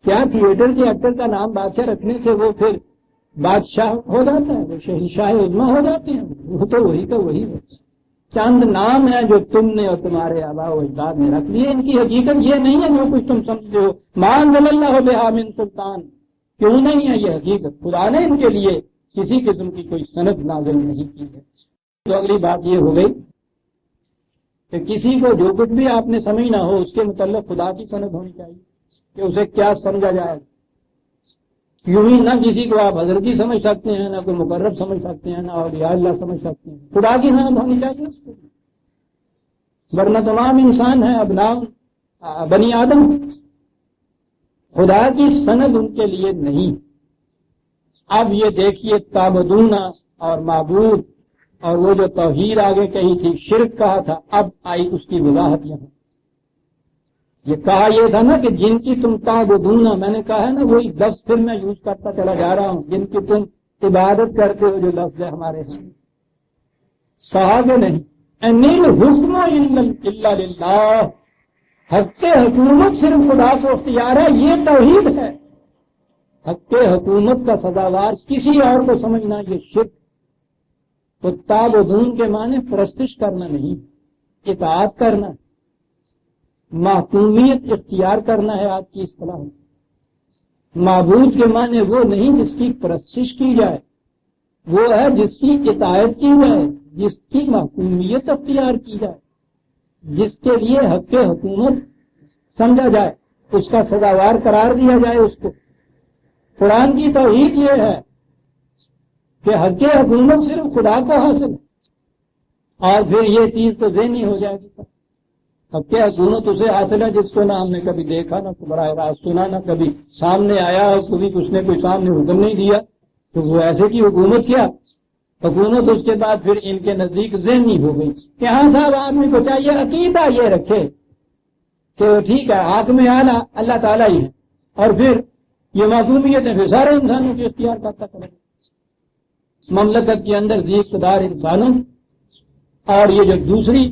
کیا تھیٹر کے ایکٹر کا نام بادشاہ رکھنے سے وہ پھر بادشاہ ہو جاتا ہے، وہ شہنشاہ عظمی ہو جاتے ہیں؟ وہ تو وہی کا وہی ہوتا ہے۔ چند نام ہیں جو تم نے اور تمہارے آباء و اجداد نے رکھ لیے، ان کی حقیقت یہ نہیں ہے جو کچھ تم سمجھتے ہو۔ ما انزل اللہ بہا من سلطان، کیوں نہیں ہے یہ حقیقت؟ خدا نے ان کے لیے کسی قسم کی کوئی سند نازل نہیں کی ہے۔ تو اگلی بات یہ ہو گئی کہ کسی کو جو کچھ بھی آپ نے سمجھنا ہو اس کے متعلق خدا کی سند ہونی چاہیے کہ اسے کیا سمجھا جائے۔ یوں ہی نہ کسی کو آپ حضرتی سمجھ سکتے ہیں، نہ کوئی مقرب سمجھ سکتے ہیں، نہ اولیاء اللہ سمجھ سکتے ہیں، خدا کی سند ہونی چاہیے اس کو، ورنہ تمام انسان ہیں ابناء بنی آدم، خدا کی سند ان کے لیے نہیں۔ اب یہ دیکھیے تعبدون اور معبود اور وہ جو توحید آگے کہی تھی، شرک کہا تھا، اب آئی اس کی وضاحت یہاں۔ یہ کہا یہ تھا نا کہ جن کی تم تعبدون، میں نے کہا ہے نا وہی لفظ پھر میں یوز کرتا چلا جا رہا ہوں، جن کی تم عبادت کرتے ہو، جو لفظ ہے ہمارے ہاں، کہا کہ نہیں انیل حکم الا للہ، حق حکومت صرف خدا کو اختیار ہے، یہ توحید ہے۔ حق حکومت کا سزاوار کسی اور کو سمجھنا یہ شرک، تو تعبدون کے معنی پرستش کرنا نہیں، اطاعت کرنا، محکومیت اختیار کرنا ہے آج کی اصطلاح میں۔ معبود کے معنی وہ نہیں جس کی پرستش کی جائے، وہ ہے جس کی اطاعت کی جائے، جس کی محکومیت اختیار کی جائے، جس کے لیے حق حکومت سمجھا جائے، اس کا سزاوار قرار دیا جائے اس کو۔ قرآن کی توحید یہ ہے کہ حق حکومت صرف خدا کو حاصل ہے، اور پھر یہ چیز تو ذہنی ہو جائے گی۔ حق حکومت اسے حاصل ہے جس کو نہ ہم نے کبھی دیکھا، نہ براہ راست سنا، نہ کبھی سامنے آیا، اور کبھی اس نے کوئی سامنے حکم نہیں دیا، تو وہ ایسے کی حکومت کیا حکومت اس کے بعد پھر ان کے نزدیک ذہنی ہو گئی کہ ہاں صاحب آدمی کو چاہیے عقیدہ یہ رکھے کہ وہ ٹھیک ہے حاکم اعلیٰ اللہ تعالیٰ ہی ہے، اور پھر یہ معصومیتیں پھر سارے انسانوں کے اختیار کرتا کرے، مملکت کے اندر ذی اقتدار انسانوں، اور یہ جو دوسری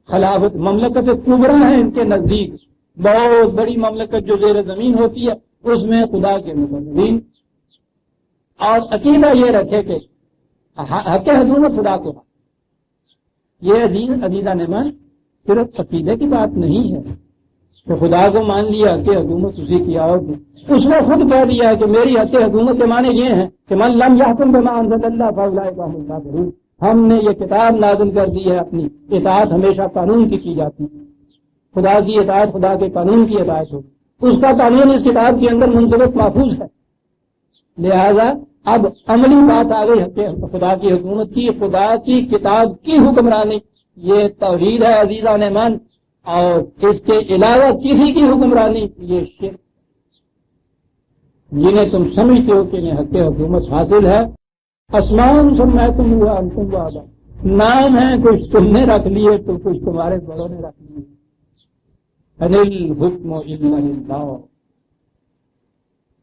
خلافت مملکت کبریٰ ہے ان کے نزدیک، بہت بڑی مملکت جو زیر زمین ہوتی ہے اس میں خدا کے مقربین، اور عقیدہ یہ رکھے کہ حق حکومت خدا کو۔ یہ عزیزہ نعمان صرف عقیدے کی بات نہیں ہے کہ خدا کو مان لیا کہ حکومت اسی کی، اور اس نے خود کہہ دیا ہے کہ میری حق حکومت کے معنی یہ ہیں کہ من لم یحکم بما انزل اللہ فاولئک هم الکافرون، ہم نے یہ کتاب نازل کر دی ہے، اپنی اطاعت ہمیشہ قانون کی جاتی ہے، خدا کی اطاعت خدا کے قانون کی اطاعت ہوگی، اس کا قانون اس کتاب کے اندر منضبط محفوظ ہے، لہذا اب عملی بات آ گئی حق خدا کی حکومت کی، خدا کی کتاب کی حکمرانی، یہ توحید ہے عزیزہ نعمان، اور اس کے علاوہ کسی کی حکمرانی یہ شرک، جنہیں تم سمجھتے ہو کہ انہیں حق حکومت حاصل ہے، اسمان سمیتم ہوا انتم وعدہ، نام ہے کچھ تم نے رکھ لیے تو کچھ تمہارے بڑوں نے رکھ لیے، ان الحکم الا للہ۔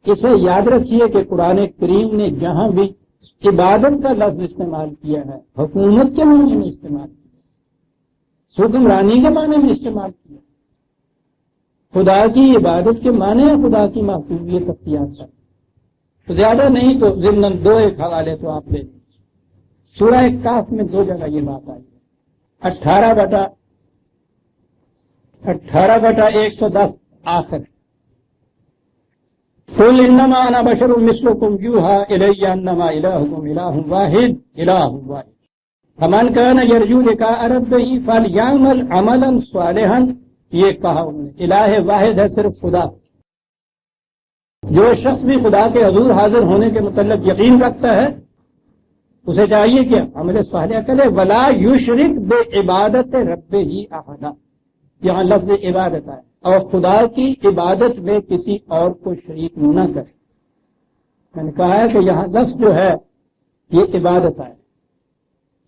اسے یاد رکھیے کہ قرآن کریم نے جہاں بھی عبادت کا لفظ استعمال کیا ہے حکومت کے معنی میں استعمال کیا، حکمرانی کے معنی میں استعمال کیا، خدا کی عبادت کے معنی ہے خدا کی محکومیت اختیار کر، تو زیادہ نہیں تو ضمن دو ایک حوالے تو آپ لے لیں۔ سورہ کاف میں دو جگہ یہ بات آئی ہے، 18/110 آخر، قل انما انا بشر مثلكم يوحى الي انما الهكم اله واحد فمن كان يرجو لقاء ربه فليعمل عملا صالحا، یہ کہا انہوں نے الہ واحد ہے صرف خدا۔ جو شخص بھی خدا کے حضور حاضر ہونے کے متعلق یقین رکھتا ہے اسے چاہیے کہ عمل صالح کرے، ولا یشرک بعبادت ربہ احدا، یہاں لفظ عبادت ہے، اور خدا کی عبادت میں کسی اور کو شریک نہ کرے۔ میں نے کہا ہے کہ یہاں لفظ جو ہے یہ عبادت ہے،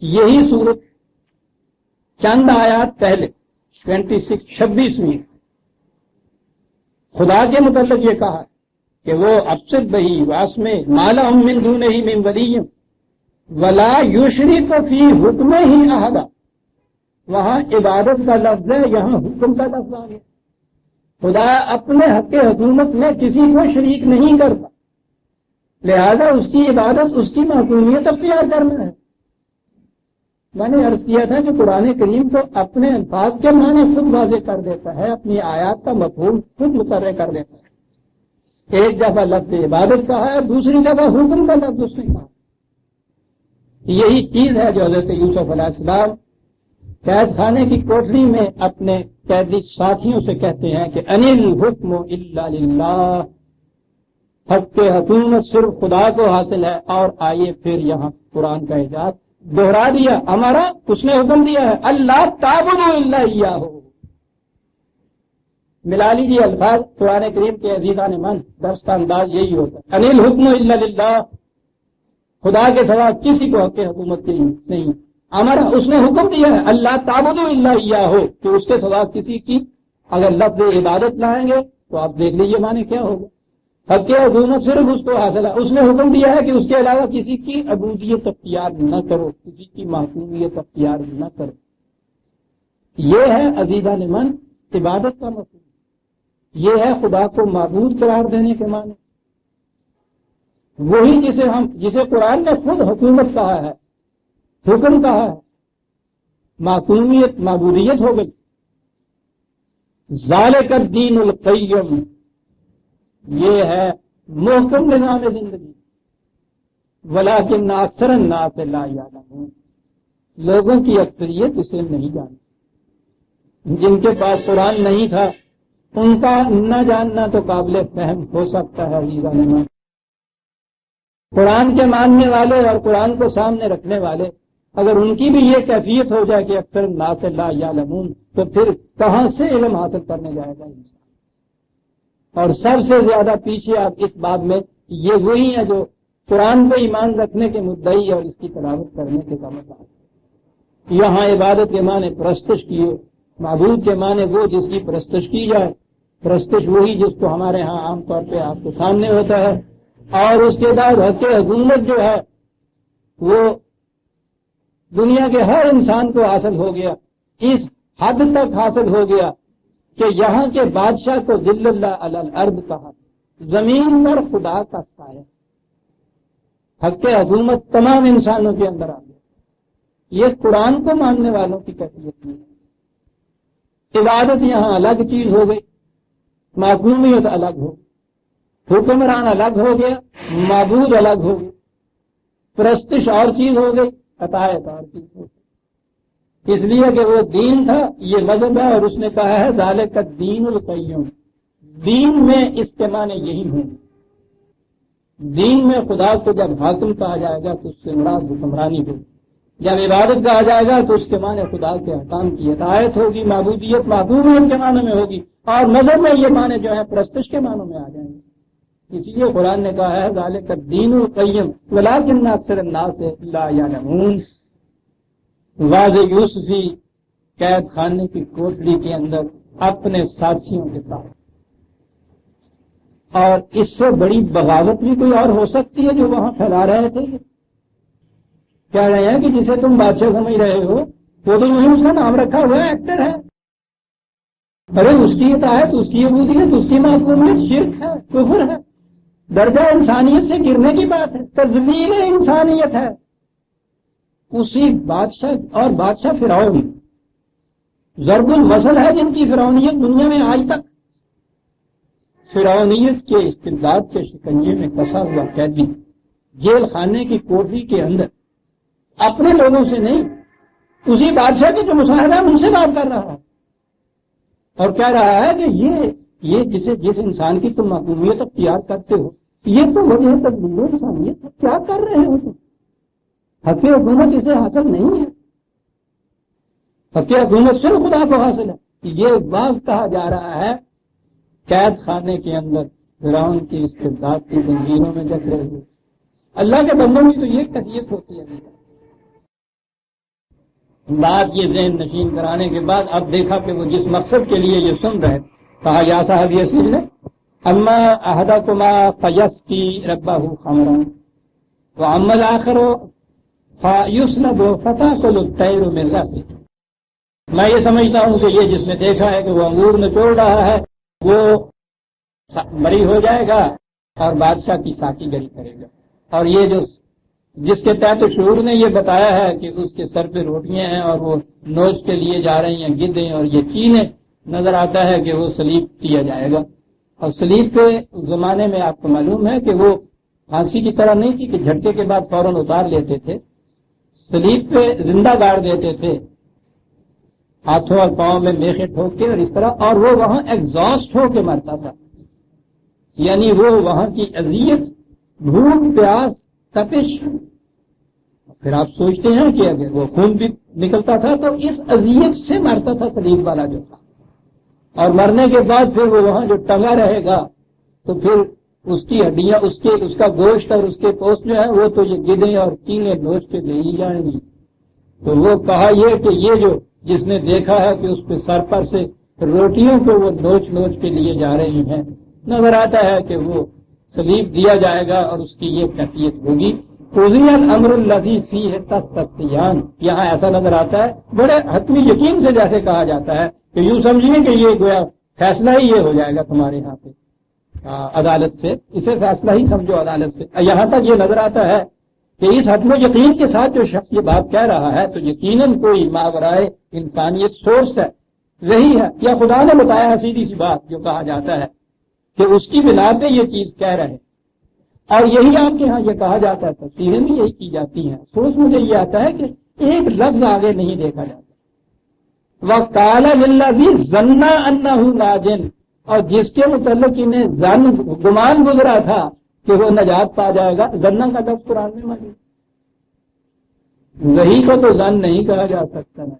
یہی صورت چند آیات پہلے 26 میں خدا کے متعلق یہ کہا کہ وہ ابصر بہی واسمے مالا من دونہ من ولی ولا یشرک فی حکمہ احدا، وہاں عبادت کا لفظ ہے، یہاں حکم کا لفظ آ گیا۔ خدا اپنے حق حکومت میں کسی کو شریک نہیں کرتا، لہذا اس کی عبادت اس کی محکومیت اختیار کرنا ہے۔ میں نے عرض کیا تھا کہ قرآن کریم تو اپنے الفاظ کے معنی خود واضح کر دیتا ہے، اپنی آیات کا مفہوم خود مقرر کر دیتا ہے۔ ایک دفعہ لفظ عبادت کہا ہے، دوسری دفعہ حکم کا لفظ اس نے کہا۔ یہی چیز ہے جو حضرت یوسف علیہ السلام قید خانے کی کوٹری میں اپنے قیدی ساتھیوں سے کہتے ہیں کہ انل حکم الا للہ، حق حکومت صرف خدا کو حاصل ہے۔ اور آئیے پھر یہاں قرآن کا اعجاز دوہرا دیا، ہمارا اس نے حکم دیا ہے اللہ تعبدوا الا ایاہ، ملا لیجیے الفاظ قرآن کریم کے عزیزان من، درس کا انداز یہی ہوتا ہے، انل حکم الا للہ، خدا کے سوا کسی کو حق حکومت کی نہیں، ہمارا اس نے حکم دیا ہے اللہ تعبدوا الا ایاہ، کہ اس کے سوا کسی کی اگر لفظ عبادت لائیں گے تو آپ دیکھ لیجیے معنی کیا ہوگا، حق حکومت صرف اس کو حاصل ہے، اس نے حکم دیا ہے کہ اس کے علاوہ کسی کی عبودیت اختیار نہ کرو، کسی کی محکومیت اختیار نہ کرو۔ یہ ہے عزیزان من عبادت کا مفہوم، یہ ہے خدا کو معبود قرار دینے کے معنی۔ وہی جسے قرآن نے خود حکومت کہا ہے، حکم کہا ہے، معصومیت معبودیت ہو گئی. ذالک الدین القیم، یہ ہے محکم نظام زندگی. ولکن اکثر الناس لا یعلمون، لوگوں کی اکثریت اسے نہیں جانتی. جن کے پاس قرآن نہیں تھا ان کا نہ جاننا تو قابل فہم ہو سکتا ہے. عزیزان، قرآن کے ماننے والے اور قرآن کو سامنے رکھنے والے اگر ان کی بھی یہ کیفیت ہو جائے کہ اکثر الناس لا یعلمون، تو پھر کہاں سے علم حاصل کرنے جائے گا انسان. اور سب سے زیادہ پیچھے آپ اس بات میں یہ وہی ہے جو قرآن پہ ایمان رکھنے کے مدعی اور اس کی تلاوت کرنے کے کا مطلب. یہاں عبادت کے معنی پرستش کیے، معبود کے معنی وہ جس کی پرستش کی جائے. پرستش وہی جس کو ہمارے ہاں عام طور پہ آپ کے سامنے ہوتا ہے. اور اس کے بعد حق حکومت جو ہے وہ دنیا کے ہر انسان کو حاصل ہو گیا. اس حد تک حاصل ہو گیا کہ یہاں کے بادشاہ کو ذل اللہ علی الارض کہا، زمین پر خدا کا سایہ. حق حکومت تمام انسانوں کے اندر آ گیا. یہ قرآن کو ماننے والوں کی کیفیت نہیں ہے. عبادت یہاں الگ چیز ہو گئی، معصومیت الگ ہو گئی، حکمران الگ ہو گیا، معبود الگ ہو گیا، پرستش اور چیز ہو گئی، عطایت اور چیز ہو گئی. اس لیے کہ وہ دین تھا، یہ مذہب ہے، اور اس نے کہا ہے ذالک الدین القیم. دین میں اس کے معنی یہی ہوں. دین میں خدا کو جب حاکم کہا جائے گا تو اس سے مراد حکمرانی ہوگی. جب عبادت کہا جائے گا تو اس کے معنی خدا کے احکام کی اطاعت ہوگی، معبودیت معبودیت کے معنی میں ہوگی. اور مذہب میں یہ معنی جو ہے پرستش کے معنوں میں آ جائیں گے. اس لیے قرآن نے کہا ہے ذالک الدین القیم ولکن اکثر الناس لا یعلمون. واضح یوسفی قید خانے کی کوٹڑی کے اندر اپنے ساتھیوں کے ساتھ. اور اس سے بڑی بغاوت بھی کوئی اور ہو سکتی ہے جو وہاں پھیلا رہے تھے. کہہ رہے ہیں کہ جسے تم بادشاہ سمجھ رہے ہو وہ تو نہیں، اس کا نام رکھا ہوا ہے، ایکٹر ہے. ارے اس کی اطاعت، اس کی عبودیت، اس کی معصومیت شرک ہے، کفر ہے، درجہ انسانیت سے گرنے کی بات ہے، تذلیل انسانیت ہے. اسی بادشاہ اور بادشاہ فرعون ضرب المثل ہے جن کی فرعونیت دنیا میں آج تک. فرعونیت کے استبداد کے شکنجے میں کسا ہوا قیدی جیل خانے کی کوٹری کے اندر اپنے لوگوں سے نہیں، اسی بادشاہ کے جو مصاحب ہیں ان سے بات کر رہا ہے اور کہہ رہا ہے کہ یہ جس انسان کی تم معصومیت اختیار کرتے ہو یہ تو وجہ تبدیل انسانیت کیا کر رہے ہو تم. حق حکومت اسے حاصل نہیں ہے. حق حکومت صرف خدا کو حاصل ہے. یہ باز کہا جا رہا ہے قید خانے کے اندر فرعون کی استبداد کی زنجیروں میں جکڑے ہوئے. اللہ کے بندوں میں تو یہ کیفیت ہوتی ہے. بات یہ ذہن نشین کرانے کے بعد اب دیکھا کہ وہ جس مقصد کے لیے یہ سن رہے، کہا یا صاحب یسیر نے اما احدکما فیسقی ربہ خمرا واما الاخر فیسلب فتاکل الطیر من رأسہ. میں یہ سمجھتا ہوں کہ یہ جس نے دیکھا ہے کہ وہ انگور نچوڑ رہا ہے وہ مری ہو جائے گا اور بادشاہ کی ساقی گری کرے گا. اور یہ جس کے تحت شعور نے یہ بتایا ہے کہ اس کے سر پہ روٹیاں ہیں اور وہ نوچ کے لیے جا رہی ہیں گدیں اور یہ چینے، نظر آتا ہے کہ وہ سلیب کیا جائے گا. اور سلیب کے زمانے میں آپ کو معلوم ہے کہ وہ پھانسی کی طرح نہیں تھی کہ جھٹکے کے بعد فوراً اتار لیتے تھے. سلیب پہ زندہ گاڑ دیتے تھے، ہاتھوں اور پاؤں میں میخیں ٹھوک کے اور اس طرح، اور وہ وہاں ایگزاسٹ ہو کے مرتا تھا. یعنی وہ وہاں کی اذیت، بھوک پیاس، تپش. پھر آپ سوچتے ہیں کہ اگر وہ خون بھی نکلتا تھا تو اس اذیت سے مرتا تھا سلیب والا جو تھا. اور مرنے کے بعد پھر وہ وہاں جو ٹنگا رہے گا تو پھر اس کی ہڈیاں، اس کا گوشت اور اس کے پوست جو ہے وہ تو یہ گدیں اور کیلیں نوچ کے لے ہی جائیں گی. تو وہ کہا یہ کہ یہ جو جس نے دیکھا ہے کہ اس پہ سر پر سے روٹیوں کو وہ نوچ نوچ کے لیے جا رہی ہیں، نظر آتا ہے کہ وہ سلیب دیا جائے گا اور اس کی یہ کیفیت ہوگی. قضی الامر الذی فیہ تستفتیان. یہاں ایسا نظر آتا ہے بڑے حتمی یقین سے جیسے کہا جاتا ہے کہ یوں سمجھیے کہ یہ گویا فیصلہ ہی یہ ہو جائے گا تمہارے یہاں پہ. عدالت سے، اسے فیصلہ ہی سمجھو عدالت سے۔ یہاں تک یہ نظر آتا ہے کہ اس حتم و یقین کے ساتھ جو شخص یہ بات کہہ رہا ہے تو یقیناً کوئی ماورائے انسانیت سورس ہے، وہی ہے، یا خدا نے بتایا سیدھی سی بات جو کہا جاتا ہے کہ اس کی بنا پہ یہ چیز کہہ رہے، اور یہی آپ کے ہاں یہ کہا جاتا ہے، تفسیریں بھی یہی کی جاتی ہیں۔ سوچ مجھے یہ آتا ہے کہ ایک لفظ آگے نہیں دیکھا جاتا۔ وَقَالَ لِلَّذِي ظَنَّ أَنَّهُ نَاجٍ، اور جس کے متعلق انہیں گمان گزرا تھا کہ وہ نجات پا جائے گا، ظنّ کا لفظ قرآن میں موجود، وہی کو تو ظن نہیں کہا جا سکتا نا۔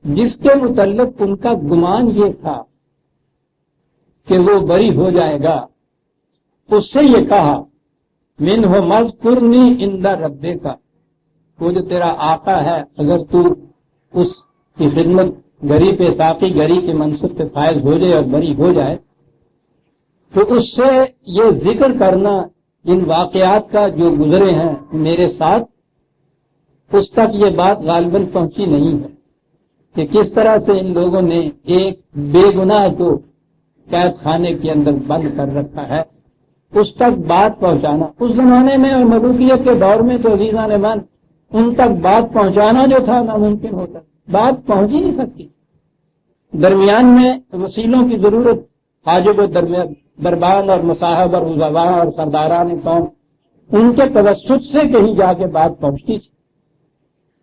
جس کے متعلق ان کا گمان یہ تھا کہ وہ بری ہو جائے گا، اس سے یہ کہا منہ مذکرنی عند ربک، وہ جو تیرا آقا ہے اگر تو اس کی خدمت گری پہ ساقی گری کے منصب پہ فائز ہو جائے اور بری ہو جائے تو اس سے یہ ذکر کرنا ان واقعات کا جو گزرے ہیں میرے ساتھ، اس تک یہ بات غالباً پہنچی نہیں ہے کہ کس طرح سے ان لوگوں نے ایک بے گناہ کو قید خانے کے اندر بند کر رکھا ہے، اس تک بات پہنچانا۔ اس زمانے میں اور ملوکیت کے دور میں تو عزیزان من ان تک بات پہنچانا جو تھا ناممکن ہوتا، بات پہنچ ہی نہیں سکتی۔ درمیان میں وسیلوں کی ضرورت، حاجب و دربان اور مصاحب اور وزراء اور سرداران قوم، ان کے توسط سے کہیں جا کے بات پہنچتی تھی۔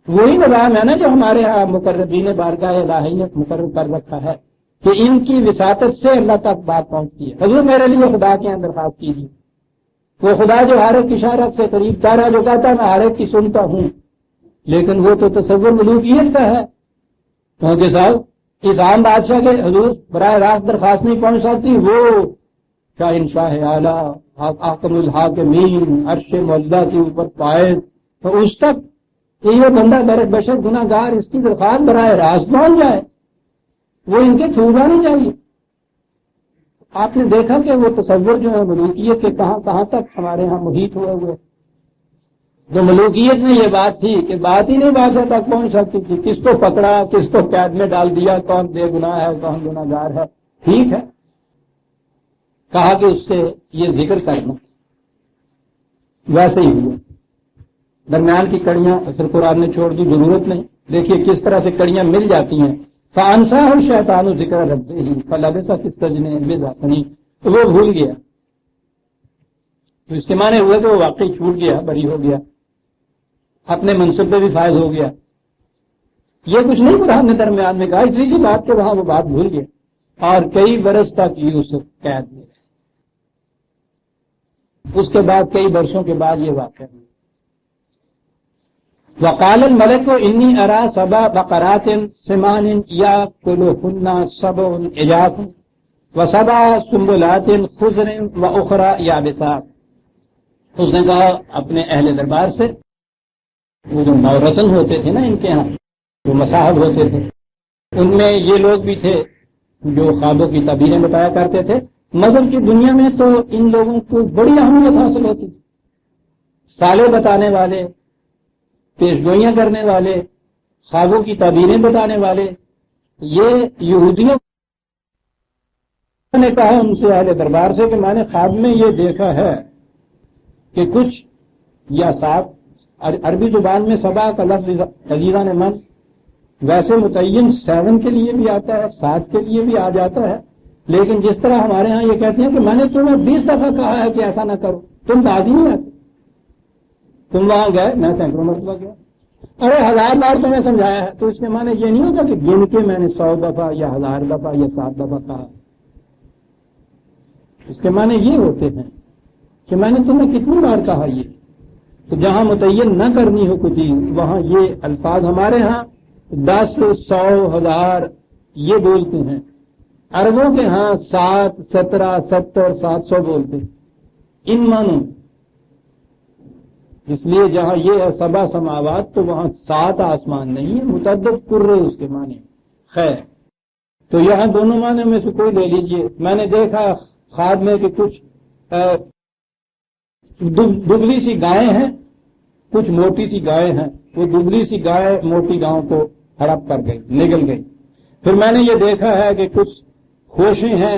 وہی نظام ہے نا جو ہمارے ہاں مقربین بارگاہ الہی نے مقرر کر رکھا ہے کہ ان کی وساطت سے اللہ تک بات پہنچتی ہے۔ حضور میرے لیے خدا کے اندر درخواست کیجیے، وہ خدا جو ہر ایک اشارت سے قریب تارا جو کہتا ہے میں ہر ایک کی سنتا ہوں، لیکن وہ تو تصور ملوکیت کا ہے، کیونکہ صاحب اس عام بادشاہ کے حضور براہ راست درخواست نہیں پہنچ سکتی، وہ شاہ اعلیٰ حاکم الحاکمین عرش موجودہ کے اوپر فائز، تو اس تک کہ یہ بندہ بشر گناہ گار اس کی درخواست براہ راست پہنچ جائے، وہ ان کے چھوڑنا نہیں چاہیے۔ آپ نے دیکھا کہ وہ تصور جو ہے ملوکیت کے کہاں کہاں تک ہمارے ہاں محیط ہوئے ہوئے، جو ملوکیت میں یہ بات تھی کہ بات ہی نہیں بادشاہ تک پہنچ سکتی تھی، کس کو پکڑا کس کو قید میں ڈال دیا، کون بے گناہ ہے کون گناہ گار ہے، ٹھیک ہے، کہا کہ اس سے یہ ذکر کرنا، ویسے ہی ہوا۔ درمیان کی کڑیاں اصل قرآن نے چھوڑ دی، ضرورت نہیں، دیکھیے کس طرح سے کڑیاں مل جاتی ہیں۔ فَأَنْسَاهُ الشَّيْطَانُ ذِكْرَ رَبِّهِ فَلَبِثَ فِي السِّجْنِ بِضْعَ سِنِينَ، تو وہ بھول گیا، تو اس کے معنی ہوئے کہ وہ واقعی چھوٹ گیا، بری ہو گیا، اپنے منصب پہ بھی فائز ہو گیا۔ یہ کچھ نہیں قرآن نے درمیان میں کہا، اتنی سی بات کہ وہاں وہ بات بھول گیا، اور کئی برس تک یوسف قید میں، اس کے بعد کئی برسوں کے بعد یہ واقعہ ہوا۔ وقال الملك انی ارى 7 بقرات سمان یاکلهن 7 عجاف و7 سنبلات خضر واخرى یابسات، اس نے کہا اپنے اہل دربار سے، وہ جو نورتن ہوتے تھے نا ان کے ہاں، جو مصاحب ہوتے تھے، ان میں یہ لوگ بھی تھے جو خوابوں کی تعبیریں بتایا کرتے تھے۔ مذہب کی دنیا میں تو ان لوگوں کو بڑی اہمیت حاصل ہوتی تھی، سالے بتانے والے، پیش گوئیاں کرنے والے، خوابوں کی تعبیریں بتانے والے۔ یہ یہودیوں نے کہا ان سے اہل دربار سے کہ میں نے خواب میں یہ دیکھا ہے کہ کچھ یا 7، عربی زبان میں 7 کا لفظ عزیزان من ویسے متعین 7 کے لیے بھی آتا ہے، 7 کے لیے بھی آ جاتا ہے، لیکن جس طرح ہمارے ہاں یہ کہتے ہیں کہ میں نے تمہیں 20 دفعہ کہا ہے کہ ایسا نہ کرو، تم باز ہی نہیں آتے، تم وہاں گئے، میں سینکڑوں مرتبہ گیا، ارے 1000 بار تمہیں سمجھایا ہے، تو اس کے معنی یہ نہیں ہوتا کہ گن کے میں نے 100 دفعہ یا 1000 دفعہ یا 7 دفعہ کہا، اس کے معنی یہ ہوتے ہیں کہ میں نے تمہیں کتنی بار کہا یہ۔ تو جہاں متعین نہ کرنی ہو کچھ وہاں یہ الفاظ ہمارے ہاں 10 100 1000 یہ بولتے ہیں، عربوں کے ہاں 7 17 70 700 بولتے ہیں ان معنوں۔ اس لیے جہاں یہ ہے 7 سماوات تو وہاں 7 آسمان نہیں ہے، متعدد کرے اس کے معنی۔ خیر، تو یہاں دونوں معنی میں سے کوئی لے لیجئے۔ میں نے دیکھا خواب میں کہ کچھ دبلی سی گائیں ہیں، کچھ موٹی سی گائیں ہیں، وہ دبلی سی گائے موٹی گاؤں کو ہڑپ کر گئی، نگل گئی۔ پھر میں نے یہ دیکھا ہے کہ کچھ خوشیں ہیں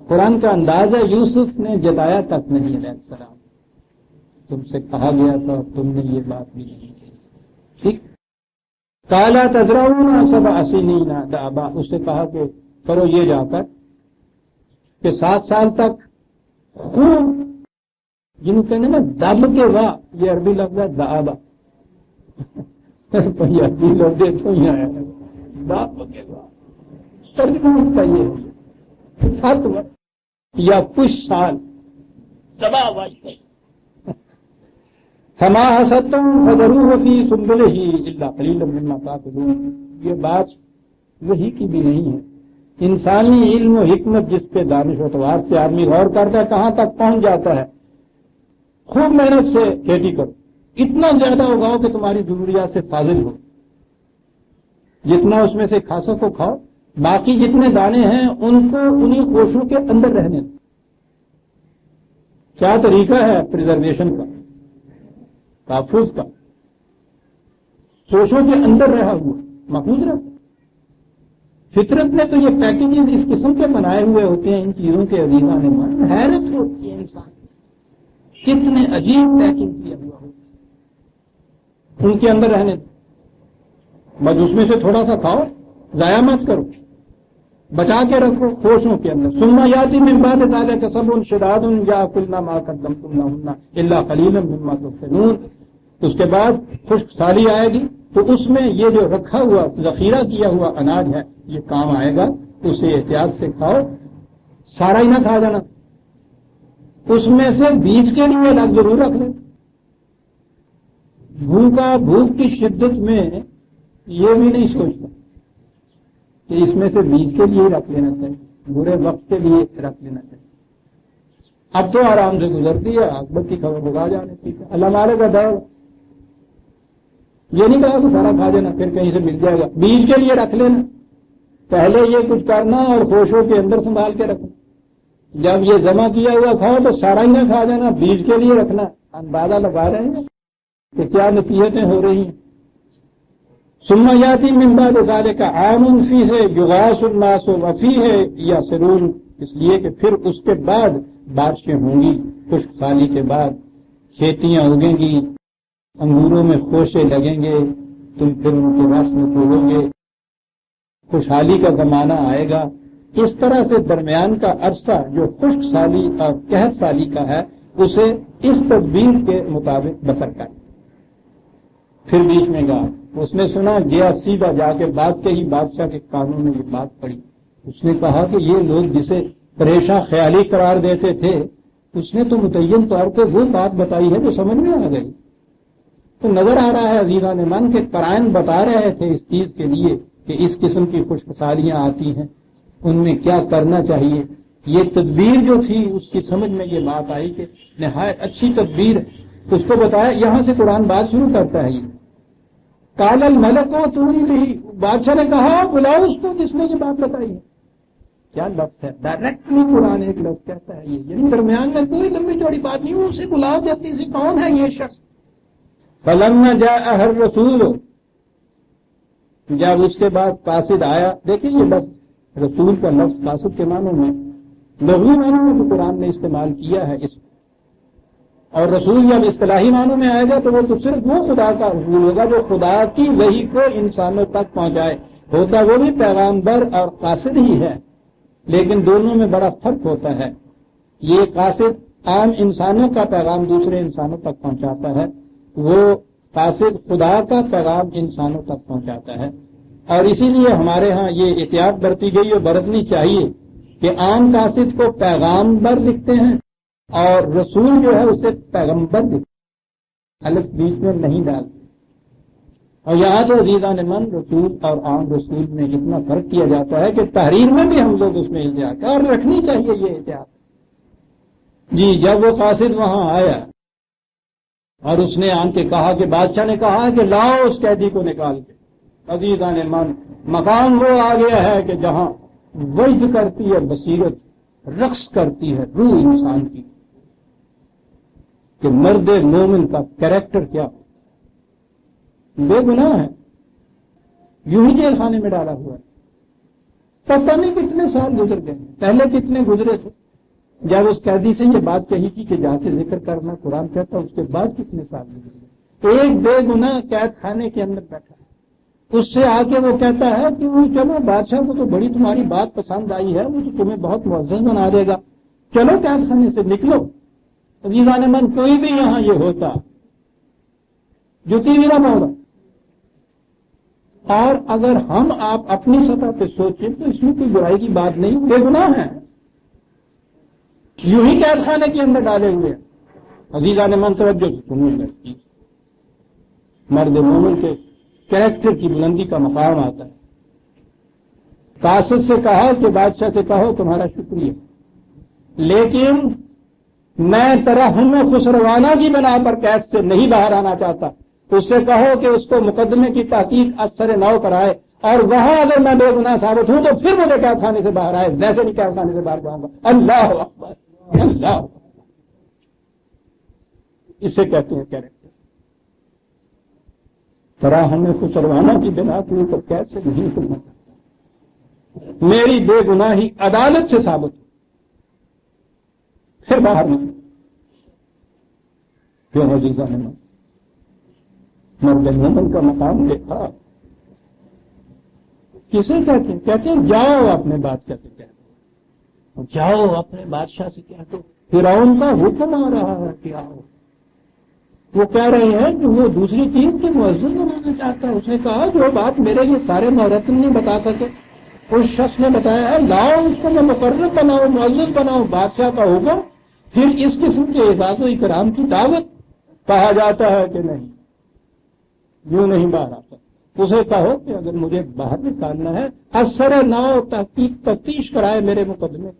قرآن کا انداز ہے یوسف نے جتایا تک نہیں علیہ السلام، تم سے کہا گیا تھا تم نے یہ بات بھی نہیں کی. ٹھیک. کالا تزرعون سبع سنین دابا، اس نے کہا کہ کرو یہ جا کر کہ 7 سال تک خوب، جنہوں کہتے ہیں نا دب کے واہ، یہ عربی لفظ ہے دابا، پنجابی لفظ تو ہی آیا ہے دب کے واہ، ترجمہ اس کا یہ ہے 7 وقت یا کچھ سال تباہ واجب. فما حسدتم فذروه في سنبله الا قليلا مما تاكلون. یہ بات وہی کی بھی نہیں ہے. انسانی علم و حکمت جس پہ دانش و اعتبار سے آدمی غور کرتا ہے کہاں تک پہنچ جاتا ہے. خوب محنت سے کھیتی کرو، اتنا زیادہ اگاؤ کہ تمہاری ضروریات سے فاضل ہو، جتنا اس میں سے کھا سکو کھاؤ، باقی جتنے دانے ہیں ان کو انہی خوشوں کے اندر رہنے دو. کیا طریقہ ہے پریزرویشن کا، تحفظ کا؟ خوشوں کے اندر رہا ہوا محفوظ رکھ. فطرت نے تو یہ پیکیجنگ اس قسم کے بنائے ہوئے ہوتے ہیں ان چیزوں کے عزیزان مان، حیرت ہوتی ہے انسان کتنے عجیب پیکنگ کیا ہوا ہو، ان کے اندر رہنے دو. بس اس میں سے تھوڑا سا کھاؤ، ضائع مت کرو، بچا کے رکھو خوشوں کے اندر. ثم یاتی من بعد ذلک صبر شداد یاکلن ما قدمتم لهن الا قلیلا مما تحسنون. اس کے بعد خشک سالی آئے گی تو اس میں یہ جو رکھا ہوا ذخیرہ کیا ہوا اناج ہے یہ کام آئے گا، اسے احتیاط سے کھاؤ، سارا ہی نہ کھا جانا، اس میں سے بیج کے لیے الگ ضرور رکھ لیں. بھوک کی شدت میں یہ بھی نہیں سوچتا کہ اس میں سے بیج کے لیے رکھ لینا چاہیے، برے وقت کے لیے رکھ لینا چاہیے. اب تو آرام سے گزرتی ہے، عاقبت کی خبر بگا جانے کی. اللہ مالے کا دور، یہ نہیں کہا کہ سارا کھا جانا پھر کہیں سے مل جائے گا، بیج کے لیے رکھ لینا. پہلے یہ کچھ کرنا اور خوشوں کے اندر سنبھال کے رکھنا. جب یہ جمع کیا ہوا کھاؤ تو سارا ہی نہ کھا جانا، بیج کے لیے رکھنا. اندازہ لگا رہے ہیں کہ کیا نصیحتیں ہو رہی ہیں. ثم یاتی من بعد ذلک عام فیہ یغاث الناس وفیہ یعصرون، اس لیے کہ پھر اس کے بعد بارشیں ہوں گی، خشک سالی کے بعد کھیتیاں اگیں گی، انگوروں میں خوشے لگیں گے، تم پھر ان کے رس میں توڑو گے، خوشحالی کا زمانہ آئے گا. اس طرح سے درمیان کا عرصہ جو خشک سالی اور قحط سالی کا ہے اسے اس تدبیر کے مطابق بسر کر. پھر بیچ میں گیا، اس نے سنا، گیا سیدھا جا کے بات کے ہی بادشاہ کے کانوں میں یہ بات پڑی. اس نے کہا کہ یہ لوگ جسے پریشاں خیالی قرار دیتے تھے اس نے تو متعین طور پہ وہ بات بتائی ہے جو سمجھ میں آ گئی. تو نظر آ رہا ہے عزیزان من کے قرائن بتا رہے تھے اس چیز کے لیے کہ اس قسم کی خشک سالیاں آتی ہیں، ان میں کیا کرنا چاہیے. یہ تدبیر جو تھی اس کی سمجھ میں یہ بات آئی کہ نہایت اچھی تدبیر اس کو بتایا. یہاں سے قرآن بات شروع کرتا ہے. یہ قال الملک اتونی بھی، بادشاہ نے کہا بلاؤ اس کو جس نے یہ بات بتائی ہے. کیا لفظ ہے، ڈائریکٹلی قرآن ایک لفظ کہتا ہے یہ، یعنی درمیان میں کوئی لمبی چوڑی بات نہیں، اسے بلاؤ جلدی سے، کون ہے یہ شخص. فلما جاء الرسول، جب اس کے بعد قاصد آیا. دیکھیں یہ لفظ رسول کا لفظ قاصد کے معنوں میں لغوی معنوں میں تو قرآن نے استعمال کیا ہے اس، اور رسول جب اصطلاحی معنوں میں آئے گا تو وہ تو صرف وہ خدا کا رسول ہوگا جو خدا کی وحی کو انسانوں تک پہنچائے. ہوتا وہ بھی پیغامبر اور قاصد ہی ہے، لیکن دونوں میں بڑا فرق ہوتا ہے. یہ قاصد عام انسانوں کا پیغام دوسرے انسانوں تک پہنچاتا ہے، وہ قاصد خدا کا پیغام انسانوں تک پہنچاتا ہے. اور اسی لیے ہمارے ہاں یہ احتیاط برتی گئی اور برتنی چاہیے کہ عام قاصد کو پیغامبر لکھتے ہیں اور رسول جو ہے اسے پیغمبر لکھتے ہیں، الف بیچ میں نہیں ڈالتے. اور یہاں تو عزیزان من رسول اور عام رسول میں اتنا فرق کیا جاتا ہے کہ تحریر میں بھی ہم لوگ اس میں احتیاط اور رکھنی چاہیے یہ احتیاط. جی جب وہ قاصد وہاں آیا اور اس نے آن کے کہا کہ بادشاہ نے کہا کہ لاؤ اس قیدی کو نکال کے. عزیزان من مقام وہ آ گیا ہے کہ جہاں وجد کرتی ہے بصیرت، رقص کرتی ہے روح انسان کی کہ مرد مومن کا کریکٹر کیا ہو. بے گناہ ہے، یوں ہی جیل خانے میں ڈالا ہوا ہے، پتہ نہیں کتنے سال گزر گئے، پہلے کتنے گزرے تھے جب اس قیدی سے یہ بات کہی تھی کہ جا کے ذکر کرنا قرآن کہتا، اس کے بعد کتنے سال گزرے۔ ایک بے گناہ قید خانے کے اندر بیٹھا ہے، اس سے آ کے وہ کہتا ہے کہ وہ چلو بادشاہ کو تو بڑی تمہاری بات پسند آئی ہے، وہ تو تمہیں بہت معزز بنا دے گا، چلو قید خانے سے نکلو۔ عزیزان من، کوئی بھی یہاں یہ ہوتا جوتی بھی نہ پاؤں گا۔ اور اگر ہم آپ اپنی سطح پہ سوچیں تو اس میں کوئی برائی کی بات نہیں، بے گناہ ہیں، یوں ہی قید خانے کے اندر ڈالے ہوئے ہیں۔ عزیزان من توجہ سے سنیے، مرد مومن کے کریکٹر کی بلندی کا مقام آتا ہے۔ قاصد سے کہا کہ بادشاہ سے کہو تمہارا شکریہ، لیکن میں ترحم خسروانہ کی بنا پر قید سے نہیں باہر آنا چاہتا۔ اس سے کہو کہ اس کو مقدمے کی تحقیق اثر نو کرائے، اور وہاں اگر میں بے گناہ ثابت ہوں تو پھر مجھے قید خانے سے باہر آئے، ویسے نہیں قید خانے سے باہر جاؤں گا۔ اللہ اکبر، اللہ اکبر، اسے کہتے ہیں کیریکٹر۔ ترحم خسروانہ کی بنا کے اوپر قید سے نہیں کرنا چاہتا، میری بے گناہی عدالت سے ثابت ہو پھر باہر نہیں۔ کیوں عزیزان من، مرد مومن کا مقام دیکھا، کسے کہتے ہیں؟ کہتے ہیں جاؤ اپنے بادشاہ سے کہہ دو، جاؤ اپنے بادشاہ سے کہہ دو، فرعون کا حکم آ رہا ہے کہ آؤ۔ وہ کہہ رہے ہیں کہ وہ دوسری چیز کے معزز بنانا چاہتا ہے۔ اس نے کہا جو بات میرے یہ سارے مہرتن نہیں بتا سکے اس شخص نے بتایا ہے، لاؤ اس کو میں مقرر بناؤ، معزز بناؤ، بادشاہ کا حکم۔ پھر اس قسم کے اعزاز و اکرام کی دعوت، کہا جاتا ہے کہ نہیں، یوں نہیں باہر آتا۔ اسے کہو کہ اگر مجھے باہر نکالنا ہے، اثر نو تفتیش کرائے میرے مقدمے،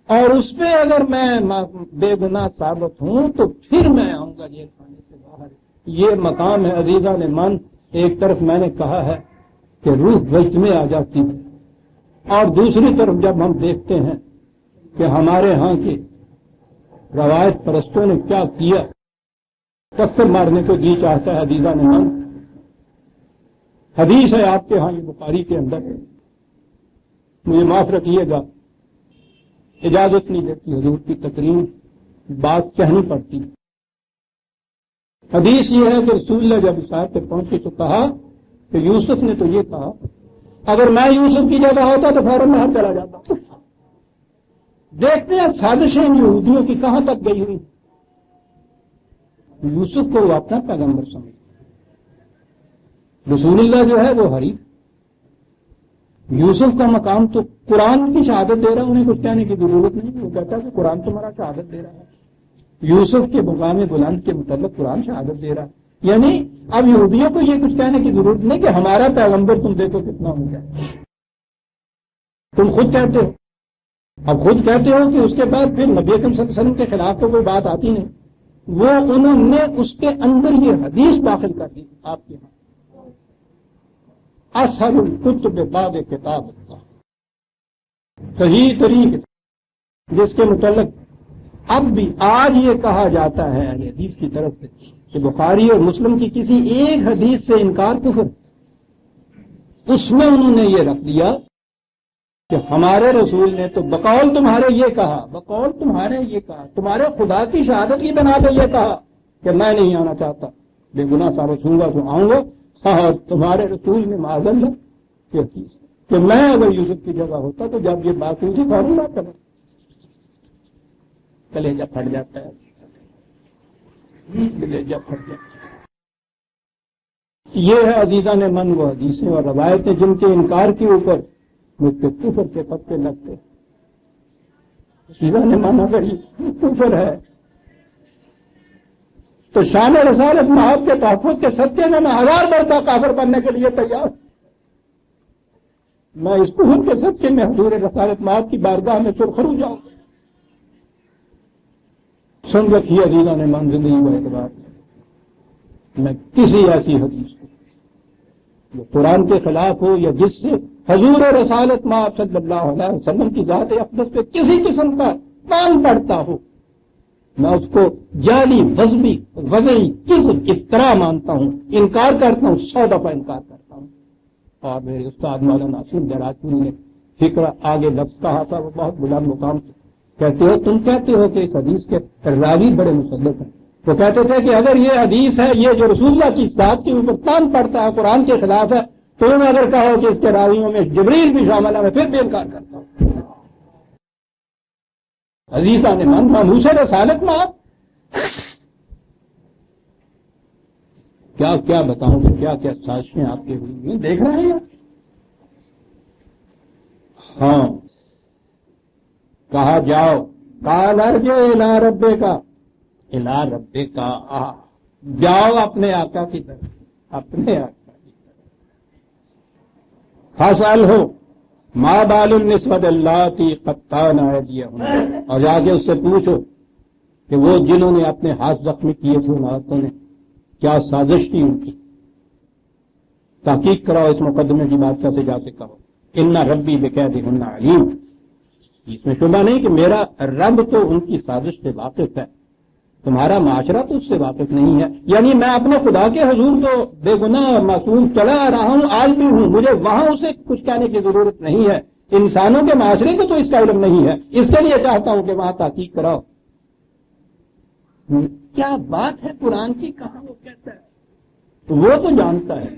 اور اس پہ اگر میں بے گناہ ثابت ہوں تو پھر میں آؤں گا جیل خانے سے باہر۔ یہ مقام ہے عزیزان من۔ ایک طرف میں نے کہا ہے کہ روح وجد میں آ جاتی ہے، اور دوسری طرف جب ہم دیکھتے ہیں کہ ہمارے ہاں کے روایت پرستوں نے کیا کیا، پتھر مارنے کو جی چاہتا ہے عزیزان من۔ حدیث ہے آپ کے ہاں، یہ بخاری کے اندر ہے، مجھے معاف رکھیے گا، اجازت نہیں دیتی حضور کی تقریر، بات کہنی پڑتی۔ حدیث یہ ہے کہ رسول اللہ جب اس آیت پہ پہنچے تو کہا کہ یوسف نے تو یہ کہا، اگر میں یوسف کی جگہ ہوتا تو فوراً باہر چلا جاتا۔ دیکھتے ہیں سازشیں یہودیوں کی کہاں تک گئی ہوئی۔ یوسف کو وہ اپنا پیغمبر سمجھتا، رسول اللہ جو ہے وہ حریف۔ یوسف کا مقام تو قرآن کی شہادت دے رہا ہے، انہیں کچھ کہنے کی ضرورت نہیں، وہ کہتا ہے کہ قرآن تمہارا شہادت دے رہا ہے۔ یوسف کے مقام بلند کے متعلق قرآن شہادت دے رہا ہے، یعنی اب یہودیوں کو یہ کچھ کہنے کی ضرورت نہیں کہ ہمارا پیغمبر تم دیکھو کتنا ہو گیا۔ تم خود کہتے ہو، اب خود کہتے ہو کہ اس کے بعد پھر نبی اکرم صلی اللہ علیہ وسلم کے خلاف تو کوئی بات آتی نہیں، وہ انہوں نے اس کے اندر یہ حدیث داخل کر دی آپ کے ہاں، اسہل الکتب بعد کتاب اللہ، صحیح طریقے جس کے متعلق اب بھی آج یہ کہا جاتا ہے اہل حدیث کی طرف سے کہ بخاری اور مسلم کی کسی ایک حدیث سے انکار کفر، اس میں انہوں نے یہ رکھ دیا کہ ہمارے رسول نے تو بقول تمہارے یہ کہا، بقول تمہارے یہ کہا، تمہارے خدا کی شہادت کی بنا پہ یہ کہا کہ میں نہیں آنا چاہتا، بے گناہ ثابت ہوں گا تو آؤں گا، اور تمہارے رسول نے معاذ یہ حدیث کہ میں اگر یوسف کی جگہ ہوتا تو جب یہ بات ہوئی تھی فوراً نہ کرنا، کلیجہ پھٹ جاتا ہے، کلیجہ پھٹ جاتا ہے۔ یہ ہے عزیزان من وہ حدیثیں اور روایتیں جن کے انکار کے اوپر مجھ پہ کفر کے پتے لگتے۔ عزیزان من اگر یہ کفر ہے تو شان رسالت محب کے تحفظ کے صدقے میں 1000 مرتبہ کافر بننے کے لیے تیار، میں اس کفر کے صدقے میں حضور رسالت محب کی بارگاہ میں سرخرو جاؤں۔ سن رکھیے عزیزان من زندگی کے اعتبار میں کسی ایسی حدیث کو جو قرآن کے خلاف ہو یا جس سے حضور رسالت محب صلی اللہ علیہ وسلم کی ذات اقدس پہ کسی قسم کا کام پڑتا ہو، میں اس کو جعلی وضعی کذب افتراء مانتا ہوں، انکار کرتا ہوں، 100 دفعہ انکار کرتا ہوں۔ اور میرے استاد مولانا ناصر دراج پوری نے فکر آگے لفظ کہا تھا وہ بہت بلند مقام سے کہتے ہو تم کہتے ہو کہ اس حدیث کے راوی بڑے مصدق ہیں. وہ کہتے تھے کہ اگر یہ حدیث ہے یہ جو رسول اللہ کی ذات کے اوپر تان پڑتا ہے قرآن کے خلاف ہے تو تم اگر کہو کہ اس کے راویوں میں جبریل بھی شامل ہے میں پھر بھی انکار کرتا ہوں. عزیزہ نے من ماموس رسالت میں آپ کیا کیا بتاؤں کہ کیا کیا سازشیں آپ کے ہوئی ہیں دیکھ رہے ہیں. ہاں کہا جاؤ قال ارجع الی ربک الی ربک جاؤ اپنے آقا کی طرف اپنے آقا کی طرف فاسألہ ما بال النسوۃ اللاتí قطعن ایدیہن اور جا کے اس سے پوچھو کہ وہ جنہوں نے اپنے ہاتھ زخمی کیے تھے ان عورتوں نے کیا سازش کی ان کی. تحقیق کراؤ اس مقدمے کی بادشاہ سے جا کے کہو ان ربی بکیدہن علیم. اس میں شبہ نہیں کہ میرا رب تو ان کی سازش سے واقف ہے تمہارا معاشرہ تو اس سے واقف نہیں ہے. یعنی میں اپنے خدا کے حضور تو بے گناہ اور معصوم چلا آ رہا ہوں آج بھی ہوں مجھے وہاں اسے کچھ کہنے کی ضرورت نہیں ہے. انسانوں کے معاشرے کو تو اس کا علم نہیں ہے اس کے لیے چاہتا ہوں کہ وہاں تحقیق کراؤ. کیا بات ہے قرآن کی کہاں وہ کہتا ہے وہ تو جانتا ہے.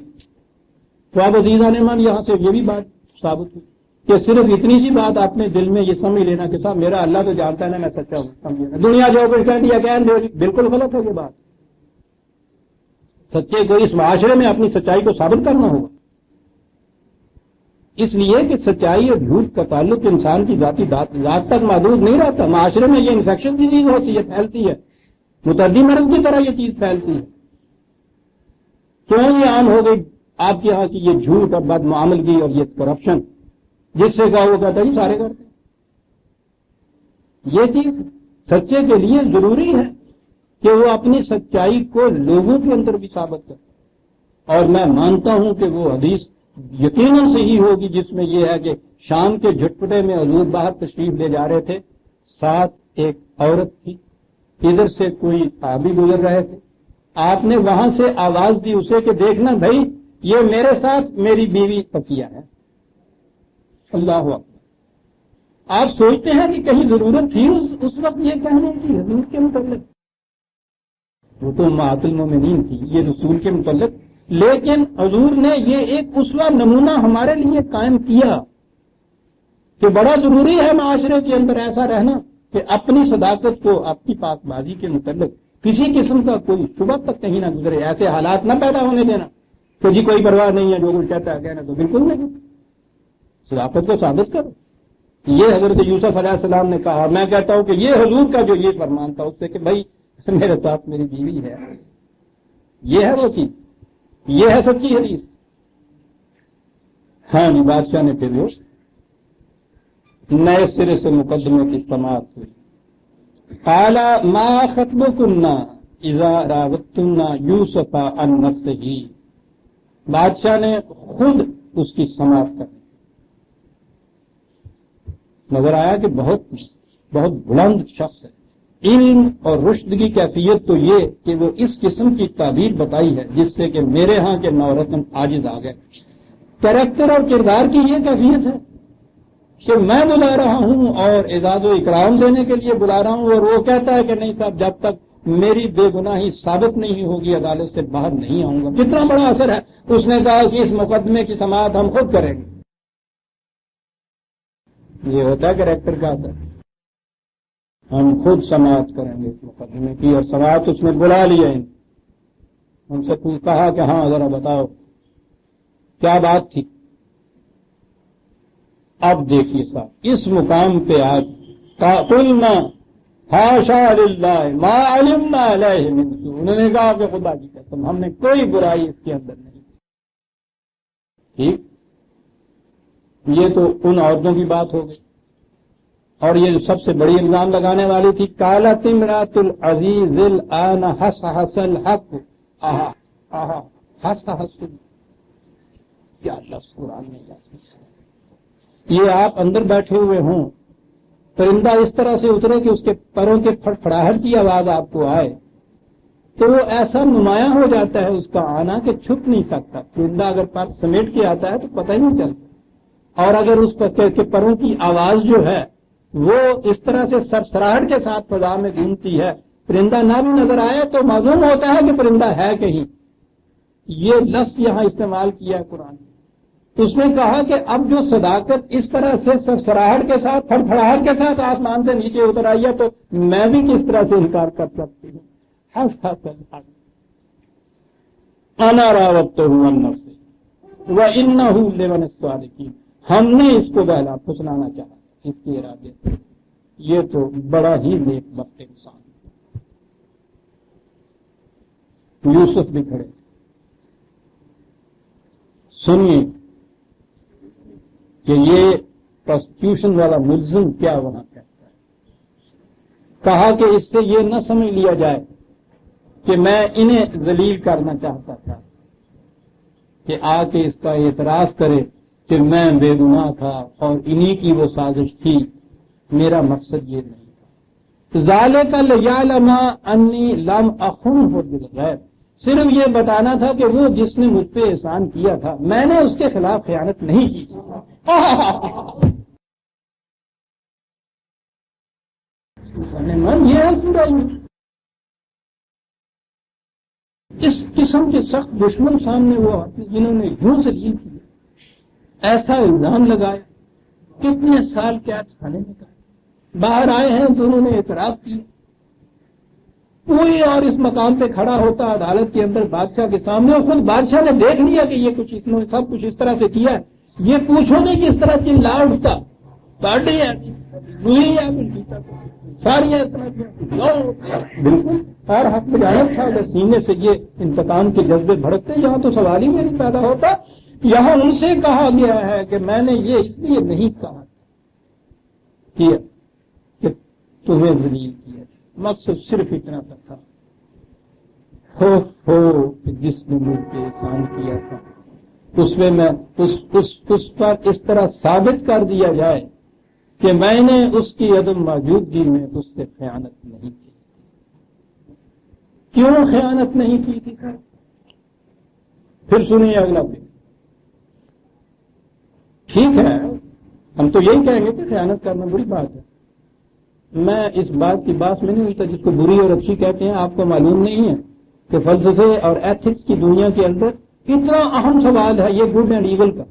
تو اب عزیزان من یہاں سے یہ بھی بات ثابت ہوئی کہ صرف اتنی سی بات اپنے دل میں یہ سمجھ لینا کہ صاحب میرا اللہ تو جانتا ہے نا میں سچا ہوں سمجھے دنیا جو کچھ کہہ دیا کہ بالکل غلط ہے یہ بات. سچے کو اس معاشرے میں اپنی سچائی کو ثابت کرنا ہوگا. اس لیے کہ سچائی اور جھوٹ کا تعلق انسان کی ذاتی ذات تک محدود نہیں رہتا. معاشرے میں یہ انفیکشن کی چیز ہوتی ہے پھیلتی ہے متعدی مرض کی طرح یہ چیز پھیلتی ہے. کیوں یہ عام ہو گئی آپ کے یہاں کی یہ جھوٹ اور بد معاملگی اور یہ کرپشن جس سے کہا وہ کہتا ہے سارے کرتے ہیں. یہ چیز سچے کے لیے ضروری ہے کہ وہ اپنی سچائی کو لوگوں کے اندر بھی ثابت کرے. اور میں مانتا ہوں کہ وہ حدیث یقیناً صحیح ہوگی جس میں یہ ہے کہ شام کے جھٹپٹے میں حضور باہر تشریف لے جا رہے تھے ساتھ ایک عورت تھی ادھر سے کوئی صحابی گزر رہے تھے. آپ نے وہاں سے آواز دی اسے کہ دیکھنا بھائی یہ میرے ساتھ میری بیوی تکیہ ہے. اللہ اکبر. آپ سوچتے ہیں کہ کہیں ضرورت تھی اس وقت یہ کہنے کی حضور کے متعلق وہ تو امہات المومنین تھی یہ رسول کے متعلق لیکن حضور نے یہ ایک اسوہ نمونہ ہمارے لیے قائم کیا کہ بڑا ضروری ہے معاشرے کے اندر ایسا رہنا کہ اپنی صداقت کو اپنی پاک بازی کے متعلق کسی قسم کا کوئی شبہ تک کہیں نہ گزرے. ایسے حالات نہ پیدا ہونے دینا کہ جی کوئی پرواہ نہیں ہے جو کچھ کہتا ہے کہنا تو بالکل نہیں. صداقت کو ثابت کرو. یہ حضرت یوسف علیہ السلام نے کہا میں کہتا ہوں کہ یہ حضور کا جو یہ فرمان تھا اس سے کہ بھائی میرے ساتھ میری بیوی ہے یہ ہے وہ چیز یہ ہے سچی حدیث. ہاں جی بادشاہ نے پھر وہ نئے سرے سے مقدمے کی سماعت ہوئی. قال ما خطبكن اذا راوتن یوسف عن نفسه. بادشاہ نے خود اس کی سماعت کر نظر آیا کہ بہت بلند شخص ہے. علم اور رشد کی کیفیت تو یہ کہ وہ اس قسم کی تعبیر بتائی ہے جس سے کہ میرے ہاں کے نورتن عاجز آ گئے. کریکٹر اور کردار کی یہ کیفیت ہے کہ میں بلا رہا ہوں اور اعزاز و اکرام دینے کے لیے بلا رہا ہوں اور وہ کہتا ہے کہ نہیں صاحب جب تک میری بے گناہی ثابت نہیں ہوگی عدالت سے باہر نہیں آؤں گا. کتنا بڑا اثر ہے. اس نے کہا کہ اس مقدمے کی سماعت ہم خود کریں گے. یہ ہوتا ہے کریکٹر کا اثر. ہم خود سماعت کریں گے اس مقدمے کی اور سماعت اس نے بلا لیا ان سے کہا کہ ہاں ذرا بتاؤ کیا بات تھی. اب دیکھیے صاحب اس مقام پہ آج قلنا حاشا للہ ما علمنا علیہ من سوء. انہوں نے کہا کہ خدا کی قسم ہم نے کوئی برائی اس کے اندر نہیں. ٹھیک یہ تو ان عورتوں کی بات ہو گئی. اور یہ سب سے بڑی الزام لگانے والی تھی قالت امرأۃ العزیز الآن حس حس الحق. آہا آہا حس حس کیا لفظ قرآن میں یہ آپ اندر بیٹھے ہوئے ہوں پرندہ اس طرح سے اترے کہ اس کے پروں کے پھڑپھڑاہٹ کی آواز آپ کو آئے تو وہ ایسا نمایاں ہو جاتا ہے اس کا آنا کہ چھپ نہیں سکتا. پرندہ اگر پر سمیٹ کے آتا ہے تو پتہ ہی نہیں چلتا. اور اگر اس کے پروں کی آواز جو ہے وہ اس طرح سے سرسراہٹ کے ساتھ فضا میں گونجتی ہے، پرندہ نہ بھی نظر آئے تو معلوم ہوتا ہے کہ پرندہ ہے کہیں. یہ لفظ یہاں استعمال کیا ہے قرآن نے. اس نے کہا کہ اب جو صداقت اس طرح سے سرسراہٹ کے ساتھ پھڑپھڑاہٹ کے ساتھ آسمان سے نیچے اتر آئی ہے تو میں بھی کس طرح سے انکار کر سکتی ہوں. انا راودتہ عن نفسہ وانہ لمن الصادقین. ہم نے اس کو بہلا پھسلانا چاہا اس کے ارادے سے. یہ تو بڑا ہی نیک بخت انسان. یوسف بھی کھڑے. سنیے کہ یہ پروسیکیوشن والا ملزم کیا وہاں کہتا ہے. کہا کہ اس سے یہ نہ سمجھ لیا جائے کہ میں انہیں ذلیل کرنا چاہتا تھا کہ آ کے اس کا اعتراف کرے کہ میں بے گناہ تھا اور انہی کی وہ سازش تھی. میرا مقصد یہ نہیں تھا. ذالک لیعلم انی لم اخنہ بالغیب. صرف یہ بتانا تھا کہ وہ جس نے مجھ پہ احسان کیا تھا میں نے اس کے خلاف خیانت نہیں کی. من یہ ہے سورہ اس قسم کے سخت دشمن سامنے وہ آتے جنہوں نے یوں ذلیل کیا، ایسا الزام لگایا، کتنے سال قید خانے میں گئے، باہر آئے ہیں تو انہوں نے اعتراف کیا. کوئی اور اس مقام پہ کھڑا ہوتا عدالت کے اندر بادشاہ کے سامنے اور خود بادشاہ نے دیکھ لیا کہ یہ کچھ انہوں نے سب کچھ اس طرح سے کیا ہے، یہ پوچھو نہیں کہ اس طرح چلا اٹھتا ساڑھے ساری بالکل اور حق میں جانب تھا. اگر سینے سے یہ انتقام کے جذبے بھڑکتے یہاں تو سوال ہی نہیں پیدا ہوتا. یہاں ان سے کہا گیا ہے کہ میں نے یہ اس لیے نہیں کہا کیا کہ تمہیں ذلیل کیا. مقصد صرف اتنا سا تھا ہو کہ جس نے مجھ پہ احسان کیا تھا اس میں اس پر اس طرح ثابت کر دیا جائے کہ میں نے اس کی عدم موجودگی میں اس سے خیانت نہیں کی. کیوں خیانت نہیں کی تھی؟ پھر سنیے اگلا پہ. ٹھیک ہے ہم تو یہی کہیں گے کہ خیانت کرنا بری بات ہے. میں اس بات کی بات میں نہیں ہوتا جس کو بری اور اچھی کہتے ہیں. آپ کو معلوم نہیں ہے کہ فلسفے اور ایتھکس کی دنیا کے اندر اتنا اہم سوال ہے یہ گڈ اینڈ ایول کا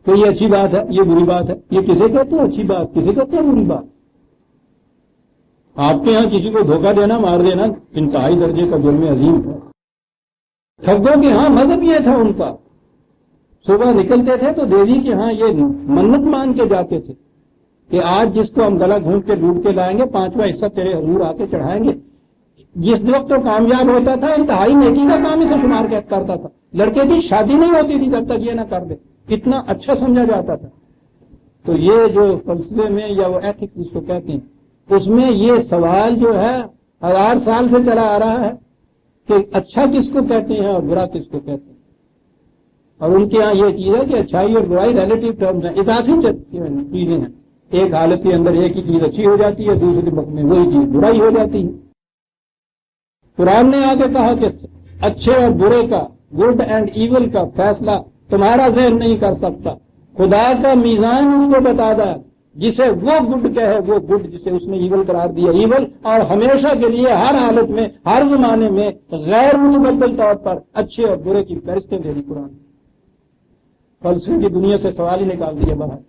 کہ یہ اچھی بات ہے یہ بری بات ہے. یہ کسے کہتے ہیں اچھی بات، کسے کہتے ہیں بری بات؟ آپ کے ہاں کسی کو دھوکہ دینا مار دینا انتہائی درجے کا جرم عظیم ہے. ٹھگوں کے ہاں مذہب یہ تھا ان کا. صبح نکلتے تھے تو دیوی کے ہاں یہ منت مان کے جاتے تھے کہ آج جس کو ہم گلا گھونٹ کے ڈوب کے لائیں گے 5واں حصہ تیرے حضور آ کے چڑھائیں گے. جس وقت تو کامیاب ہوتا تھا انتہائی نیکی کا کام اسے شمار کرتا تھا. لڑکے کی شادی نہیں ہوتی تھی جب تک یہ نہ کر دے. کتنا اچھا سمجھا جاتا تھا. تو یہ جو فلسفے میں یا وہ ایتھکس جس کو کہتے ہیں اس میں یہ سوال جو ہے 1000 سال سے چلا آ رہا ہے کہ اچھا کس کو کہتے ہیں اور برا کس کو کہتے ہیں. اور ان کے ہاں یہ چیز ہے کہ اچھائی اور برائی ریلیٹیو ٹرمز ہیں، اضافی چیزیں ہیں. ایک حالت کے اندر ایک ہی چیز اچھی ہو جاتی ہے دوسری وقت میں وہی چیز برائی ہو جاتی ہے. قرآن نے آگے کہا کہ اچھے اور برے کا گڈ اینڈ ایول کا فیصلہ تمہارا ذہن نہیں کر سکتا. خدا کا میزان اس کو بتا دا جسے وہ گڈ کہے وہ گڈ، جسے اس نے ایول قرار دیا ایول. اور ہمیشہ کے لیے ہر حالت میں ہر زمانے میں غیر متبدل طور پر اچھے اور برے کی فہرستیں دے دی قرآن. فلسفے کی دنیا سے سوال ہی نکال دیا باہر.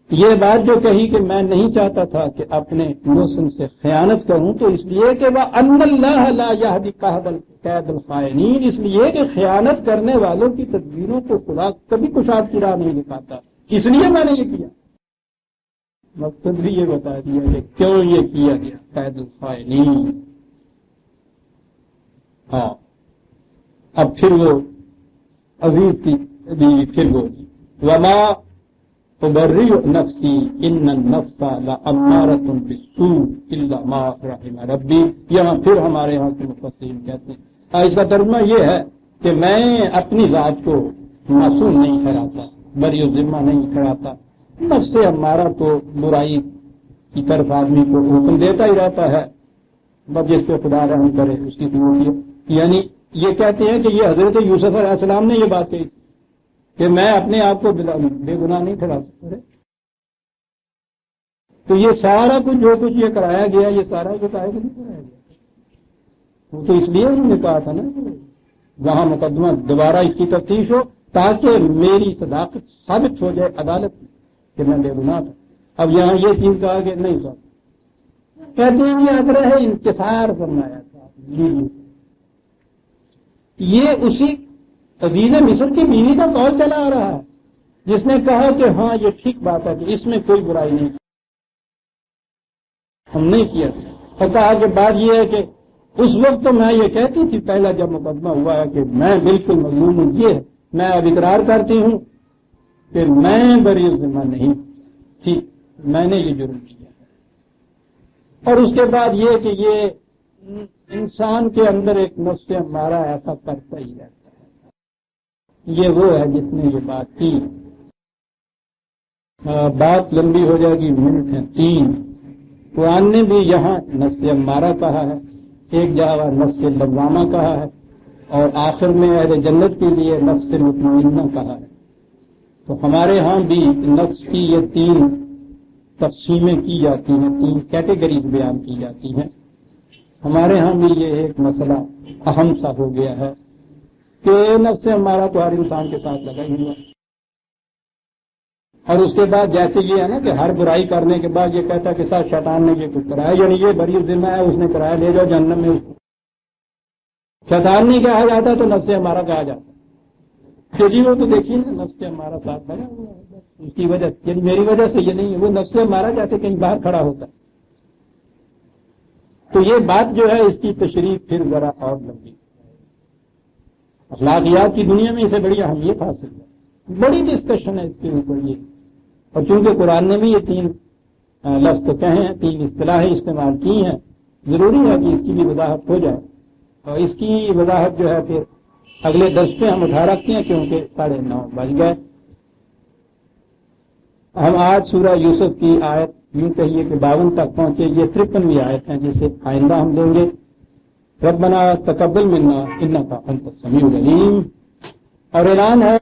یہ بات جو کہی کہ میں نہیں چاہتا تھا کہ اپنے محسن سے خیانت کروں تو اس لیے کہ وہ ان اللہ لا یہدی قید الخائنین، اس لیے کہ خیانت کرنے والوں کی تدبیروں کو خدا کبھی کشاد کی راہ نہیں دکھاتا. اس لیے میں نے یہ کیا. مقصد بھی یہ بتا دیا کہ کیوں یہ کیا گیا قید الخائنین. ہاں اب پھر وہ عزیز کی بیوی پھر بولی وما ابرئ نفسی ان النفس لامارۃ بالسوء الا ما رحم ربی. یہاں پھر ہمارے یہاں کے مفسرین کہتے ہیں اس کا ترجمہ یہ ہے کہ میں اپنی ذات کو معصوم نہیں ٹھہراتا، بری ذمہ نہیں ٹھہراتا. نفس امارہ تو برائی کی طرف آدمی کو حکم دیتا ہی رہتا ہے، بس جس پہ خدا رحم کرے اس کی ضرورت. یعنی یہ کہتے ہیں کہ یہ حضرت یوسف علیہ السلام نے یہ بات کہی کہ میں اپنے آپ کو بے گناہ نہیں ٹھہرا سکتا. تو یہ سارا کچھ جو کچھ یہ کرایا گیا یہ سارا جو کہا نہیں کرایا گیا. وہ تو اس لیے انہوں نے کہا تھا نا وہاں مقدمہ دوبارہ اس کی تفتیش ہو تاکہ میری صداقت ثابت ہو جائے عدالت کہ میں بے گناہ تھا. اب یہاں یہ چیز کہا کہ نہیں صاحب کہتے ہیں یہ اگر ہے انکسار فرمایا تھا. یہ اسی عزیز مصر کی بیوی کا قول چلا آ رہا ہے جس نے کہا کہ ہاں یہ ٹھیک بات ہے کہ اس میں کوئی برائی نہیں ہم نہیں کیا. اور کہا کہ بات یہ ہے کہ اس وقت تو میں یہ کہتی تھی پہلا جب مقدمہ ہوا ہے کہ میں بالکل مظلوم ہوں. یہ میں اب اقرار کرتی ہوں کہ میں بری ذمہ نہیں تھی میں نے یہ جرم کیا. اور اس کے بعد یہ کہ یہ انسان کے اندر ایک نفس ہمارا ایسا کرتا ہی رہتا ہے. یہ وہ ہے جس نے یہ بات کی. بات لمبی ہو جائے گی منٹ ہیں 3. قرآن نے بھی یہاں نفس ہمارا کہا ہے ایک جگہ نفس لوامہ کہا ہے اور آخر میں اہل جنت کے لیے نفس مطمئنہ کہا ہے. تو ہمارے ہاں بھی نفس کی یہ 3 تقسیمیں کی جاتی ہیں 3 کیٹیگریز بیان کی جاتی ہیں. ہمارے ہاں بھی یہ ایک مسئلہ اہم سا ہو گیا ہے کہ نفس ہمارا تو ہر انسان کے ساتھ لگا ہی ہوا. اور اس کے بعد جیسے یہ ہے نا کہ ہر برائی کرنے کے بعد یہ کہتا ہے کہ ساتھ شیطان نے یہ کچھ کرایا یعنی یہ بری ذمہ ہے اس نے کرایا لے جاؤ جہنم میں. اس کو شیطان نہیں کہا جاتا تو نفس ہمارا کہا جاتا. کہ جی وہ تو دیکھیے نا نفس ہمارا ساتھ لگا ہوا ہے اس کی وجہ یعنی میری وجہ سے یہ نہیں ہے وہ نفس ہمارا جیسے کہیں باہر کھڑا ہوتا ہے. تو یہ بات جو ہے اس کی تشریح پھر ذرا اور لمبی. اخلاقیات کی دنیا میں اسے بڑی اہمیت حاصل ہے بڑی ڈسکشن ہے اس کے اوپر یہ. اور چونکہ قرآن نے بھی یہ 3 لفظ کہے ہیں 3 اصطلاحیں استعمال کی ہیں ضروری ہے کہ اس کی بھی وضاحت ہو جائے. اور اس کی وضاحت جو ہے پھر اگلے درس پہ ہم اٹھا رکھتے ہیں کیونکہ 9:30 بج گئے. ہم آج سورہ یوسف کی آیت یوں کہیے کہ 52 تک پہنچے. یہ 53ویں آیت ہے جسے آئندہ ہم لیں گے. ربنا تقبل منا انک انت السمیع العلیم. اور اعلان ہے